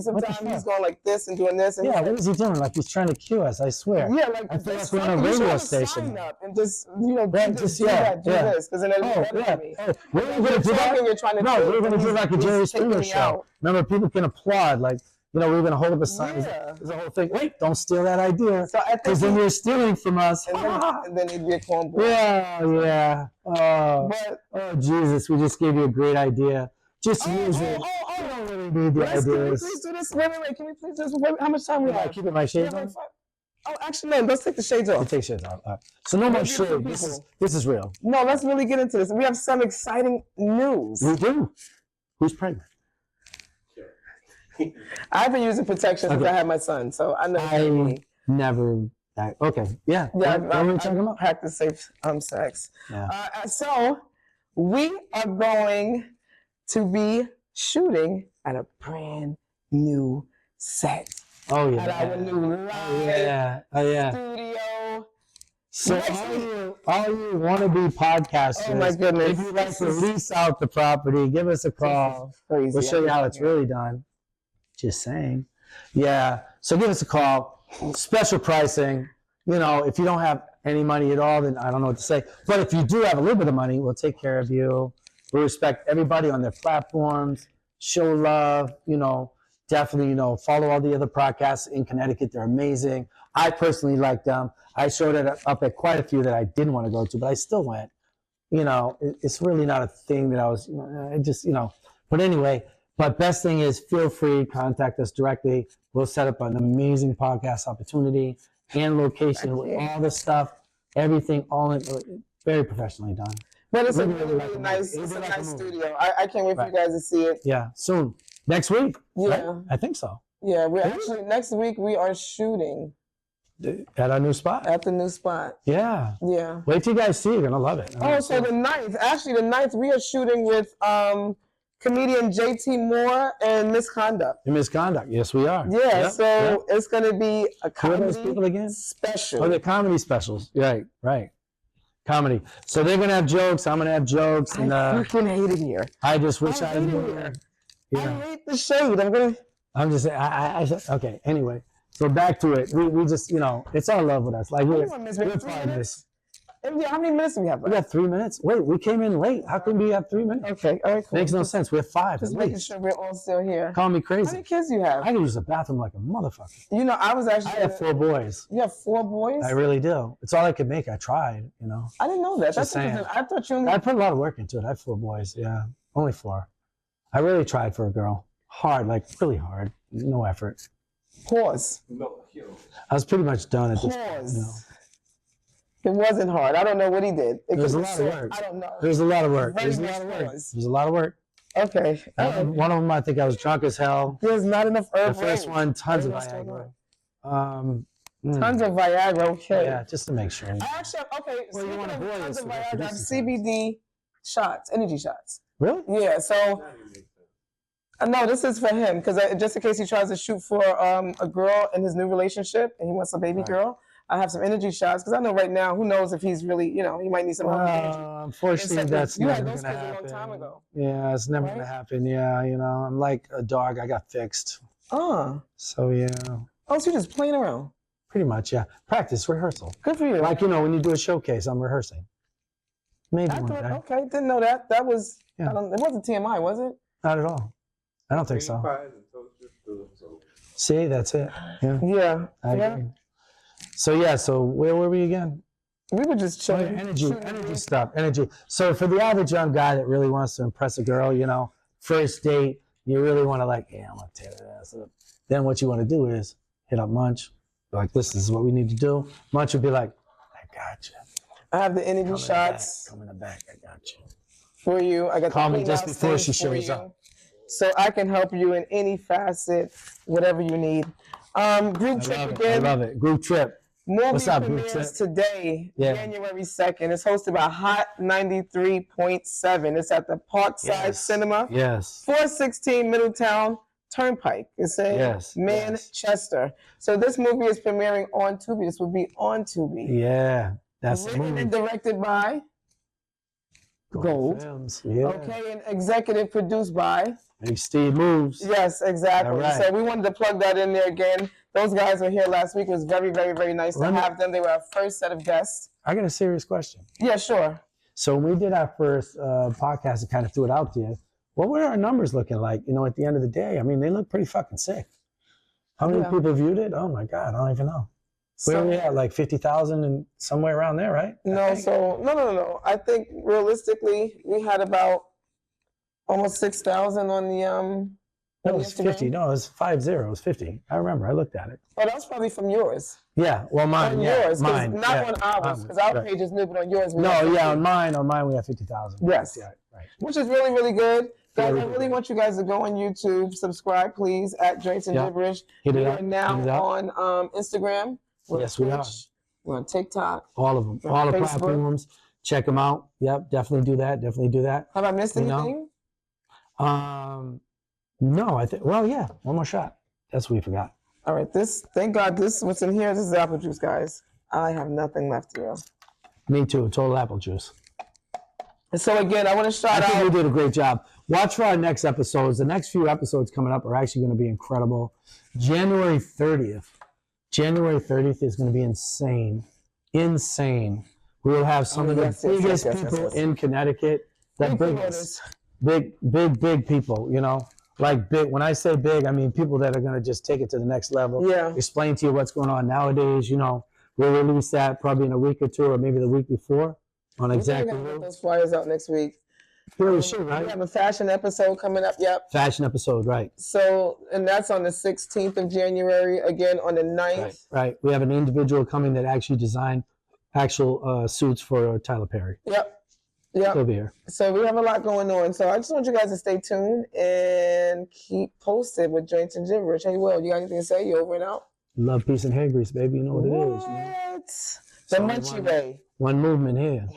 Speaker 1: sometimes he's going like this and doing this. And
Speaker 2: what is he doing? Like he's trying to cue us. I swear.
Speaker 1: Yeah, like
Speaker 2: I feel like we're on a radio station.
Speaker 1: Sign up and just do this because then it'll be better for me.
Speaker 2: We're gonna do like a Jerry Springer show. Remember, people can applaud like. You know, we were going to hold up a sign. There's a whole thing. Wait, don't steal that idea. Because then you're stealing from us.
Speaker 1: And then it'd be a cornball.
Speaker 2: Yeah. Oh, Jesus. We just gave you a great idea. Just use it. You don't really need the ideas.
Speaker 1: Can we please do this? Wait. Can we please do this? How much time we have?
Speaker 2: Keeping my shades on?
Speaker 1: Oh, actually, no. Let's take the shades off.
Speaker 2: Take shades off. So no more shades. This is real.
Speaker 1: No, let's really get into this. We have some exciting news.
Speaker 2: We do. Who's pregnant?
Speaker 1: I've been using protection since I had my son, so I know.
Speaker 2: Never. Okay. Yeah.
Speaker 1: What are we talking about? Practice safe sex.
Speaker 2: Yeah.
Speaker 1: So we are going to be shooting at a brand new set.
Speaker 2: Oh yeah.
Speaker 1: At our new live studio.
Speaker 2: So all you wannabe podcasters,
Speaker 1: oh my goodness.
Speaker 2: if you'd like to lease out the property, give us a call.
Speaker 1: Crazy.
Speaker 2: We'll show you how it's really done. Just saying. Yeah. So give us a call. Special pricing. You know, if you don't have any money at all, then I don't know what to say. But if you do have a little bit of money, we'll take care of you. We respect everybody on their platforms. Show love. You know, definitely, follow all the other podcasts in Connecticut. They're amazing. I personally like them. I showed it up at quite a few that I didn't want to go to, but I still went. You know, it's really not a thing that I was, but anyway. But best thing is feel free, contact us directly. We'll set up an amazing podcast opportunity and location with all the stuff, everything, all in, very professionally done.
Speaker 1: But it's really nice. It's a nice studio. I can't wait for you guys to see it.
Speaker 2: Yeah, soon. Next week.
Speaker 1: Yeah.
Speaker 2: Right? I think so.
Speaker 1: Yeah, we're actually, next week we are shooting.
Speaker 2: At our new spot?
Speaker 1: At the new spot.
Speaker 2: Yeah.
Speaker 1: Yeah.
Speaker 2: Wait till you guys see it. You're going to love it.
Speaker 1: So the 9th, we are shooting with comedian JT Moore and Misconduct.
Speaker 2: Misconduct, yes, we are.
Speaker 1: Yeah, it's going to be a comedy
Speaker 2: Who are those people again?
Speaker 1: special.
Speaker 2: Oh, they're comedy specials. Right. Comedy. So they're going to have jokes. I'm going to have jokes. And,
Speaker 1: I freaking hate it here.
Speaker 2: I just wish I had
Speaker 1: here. I hate the shade.
Speaker 2: I'm just saying, okay, anyway. So back to it. We just, it's all love with us. Like, we're part of this.
Speaker 1: Yeah, how many minutes do we have
Speaker 2: We
Speaker 1: left?
Speaker 2: got 3 minutes. Wait, we came in late. How can we have 3 minutes?
Speaker 1: Okay, all right, cool.
Speaker 2: Makes no sense. We have 5
Speaker 1: Just
Speaker 2: at
Speaker 1: making
Speaker 2: least.
Speaker 1: sure we're all still here.
Speaker 2: Call me
Speaker 1: How
Speaker 2: crazy.
Speaker 1: many kids do you have?
Speaker 2: I can use the bathroom like a motherfucker.
Speaker 1: You know, I was actually.
Speaker 2: I have 4 boys.
Speaker 1: You have 4 boys?
Speaker 2: I really do. It's all I could make. I tried, you know.
Speaker 1: I didn't know that.
Speaker 2: Just
Speaker 1: That's interesting.
Speaker 2: saying.
Speaker 1: I thought you only.
Speaker 2: I put a lot of work into it. I have 4 boys. Yeah, only 4. I really tried for a girl. Hard, like really hard. No effort.
Speaker 1: Pause.
Speaker 3: No,
Speaker 2: I was pretty much done at this point.
Speaker 1: Pause.
Speaker 2: You know.
Speaker 1: It wasn't hard. I don't know what he did. It
Speaker 2: There's a
Speaker 1: could
Speaker 2: lot
Speaker 1: be
Speaker 2: of
Speaker 1: short.
Speaker 2: work.
Speaker 1: I don't know.
Speaker 2: There's a lot of work.
Speaker 1: Very
Speaker 2: There's a
Speaker 1: much
Speaker 2: lot of work.
Speaker 1: was.
Speaker 2: There's a lot of work.
Speaker 1: Okay.
Speaker 2: One of them, I think I was drunk as hell.
Speaker 1: There's not enough
Speaker 2: The
Speaker 1: herb.
Speaker 2: first one, tons of
Speaker 1: What's going
Speaker 2: Viagra.
Speaker 1: Tons of Viagra. Okay.
Speaker 2: Yeah, just to make sure.
Speaker 1: Actually, okay.
Speaker 2: Well, you
Speaker 1: Speaking
Speaker 2: wanna
Speaker 1: of
Speaker 2: boil
Speaker 1: tons
Speaker 2: this
Speaker 1: of
Speaker 2: so that
Speaker 1: Viagra, I have
Speaker 2: produces
Speaker 1: CBD shots, energy shots.
Speaker 2: Really?
Speaker 1: Yeah. So no, this is for him because just in case he tries to shoot for a girl in his new relationship and he wants a baby girl. I have some energy shots because I know right now, who knows if he's really, you know, he might need some help with energy.
Speaker 2: Unfortunately, that's
Speaker 1: you
Speaker 2: never
Speaker 1: had
Speaker 2: going
Speaker 1: those
Speaker 2: to
Speaker 1: kids a
Speaker 2: happen.
Speaker 1: long time ago.
Speaker 2: Yeah, it's never going to happen. Yeah, you know, I'm like a dog. I got fixed.
Speaker 1: Oh.
Speaker 2: So, yeah,
Speaker 1: Oh, so you're just playing around.
Speaker 2: pretty much, yeah. Practice, rehearsal.
Speaker 1: Good for you.
Speaker 2: Like, you know, when you do a showcase, I'm rehearsing. Maybe
Speaker 1: I
Speaker 2: one
Speaker 1: thought,
Speaker 2: day.
Speaker 1: okay, didn't know that. That was,
Speaker 2: Yeah.
Speaker 1: it wasn't TMI, was it?
Speaker 2: Not at all. I don't think so. See, that's it. Yeah,
Speaker 1: Yeah.
Speaker 2: I
Speaker 1: Yeah.
Speaker 2: agree. So, yeah, so where were we again?
Speaker 1: We were just
Speaker 2: Oh,
Speaker 1: chilling.
Speaker 2: energy stuff, energy. So for the average young guy that really wants to impress a girl, you know, first date, you really want to like, yeah, I'm gonna tear that ass up. Then what you want to do is hit up Munch, be like, this is what we need to do. Munch would be like, I got you.
Speaker 1: I have the energy shots
Speaker 2: Come in the back, I got you.
Speaker 1: for you. I got
Speaker 2: Call
Speaker 1: the
Speaker 2: me just
Speaker 1: clean out
Speaker 2: before she
Speaker 1: stains for
Speaker 2: shows
Speaker 1: you.
Speaker 2: up.
Speaker 1: So I can help you in any facet, whatever you need. Group trip
Speaker 2: I
Speaker 1: again.
Speaker 2: love it. Group trip.
Speaker 1: Movie
Speaker 2: What's up, group
Speaker 1: premieres
Speaker 2: trip?
Speaker 1: today,
Speaker 2: Yeah.
Speaker 1: January 2nd. It's hosted by Hot 93.7. It's at the Parkside
Speaker 2: Yes.
Speaker 1: Cinema,
Speaker 2: Yes.
Speaker 1: 416 Middletown Turnpike. It's in
Speaker 2: Yes,
Speaker 1: Manchester. So this movie is premiering on Tubi. This will be on Tubi.
Speaker 2: Yeah. That's the
Speaker 1: Written
Speaker 2: movie.
Speaker 1: and directed by Gold.
Speaker 2: Films. Yeah.
Speaker 1: Okay, and executive produced by.
Speaker 2: Big Steve moves.
Speaker 1: Yes, exactly.
Speaker 2: All right.
Speaker 1: So we wanted to plug that in there again. Those guys were here last week. It was very, very, very nice to have them. They were our first set of guests.
Speaker 2: I got a serious question.
Speaker 1: Yeah, sure.
Speaker 2: So when we did our first podcast and kind of threw it out there, what were our numbers looking like? You know, at the end of the day, I mean, they look pretty fucking sick. How many people viewed it? Oh my God, I don't even know. Where were we at? Like 50,000 and somewhere around there, right?
Speaker 1: No, so no. I think realistically, we had about almost 6,000 on the
Speaker 2: No, it was 50. No, it was 50. It was 50. I remember. I looked at it.
Speaker 1: Oh, that's probably from yours.
Speaker 2: Yeah. Well, mine.
Speaker 1: On
Speaker 2: Yeah,
Speaker 1: yours,
Speaker 2: mine.
Speaker 1: not
Speaker 2: yeah,
Speaker 1: on ours, because our
Speaker 2: right.
Speaker 1: page is new, but on yours. We
Speaker 2: No,
Speaker 1: have 50.
Speaker 2: yeah, on mine we have 50,000.
Speaker 1: Yes.
Speaker 2: Yeah, right.
Speaker 1: Which is really, really good. Guys,
Speaker 2: Really
Speaker 1: I really
Speaker 2: good.
Speaker 1: want you guys to go on YouTube, subscribe, please, at Joints and
Speaker 2: Yeah.
Speaker 1: Gibberish.
Speaker 2: Hit it
Speaker 1: We
Speaker 2: up.
Speaker 1: are now
Speaker 2: Hit it up.
Speaker 1: on Instagram. We're
Speaker 2: Yes,
Speaker 1: on
Speaker 2: we are.
Speaker 1: Twitch, we're on TikTok.
Speaker 2: All of them.
Speaker 1: On
Speaker 2: All the
Speaker 1: Facebook.
Speaker 2: platforms. Check them out. Yep, definitely do that. Definitely do that.
Speaker 1: Have I missed
Speaker 2: You know?
Speaker 1: anything?
Speaker 2: No, I think, well, yeah, one more shot. That's what we forgot.
Speaker 1: All right, thank God, what's in here, this is apple juice, guys. I have nothing left here.
Speaker 2: Me too. Total apple juice.
Speaker 1: And so again, I want to shout
Speaker 2: I think we
Speaker 1: out.
Speaker 2: did a great job. Watch for our next episodes. The next few episodes coming up are actually going to be incredible. January 30th. January 30th is going to be insane. Insane. We will have some of the biggest people in Connecticut. That big people, you know. Like big. When I say big, I mean people that are going to just take it to the next level.
Speaker 1: Yeah.
Speaker 2: Explain to you what's going on nowadays, you know. We'll release that probably in a week or two or maybe the week before on exactly.
Speaker 1: We're going to get those flyers out next week.
Speaker 2: Really should, right?
Speaker 1: We have a fashion episode coming up, yep.
Speaker 2: Fashion episode, right.
Speaker 1: So, and that's on the 16th of January, again on the 9th.
Speaker 2: Right. We have an individual coming that actually designed actual suits for Tyler Perry.
Speaker 1: Yep.
Speaker 2: He'll be here.
Speaker 1: So we have a lot going on. So I just want you guys to stay tuned and keep posted with Joints and Gibberish. Hey, Will, you got anything to say? You over and out?
Speaker 2: Love, peace, and hair grease, baby. You know what it is.
Speaker 1: What? The Munchie Way.
Speaker 2: One movement here.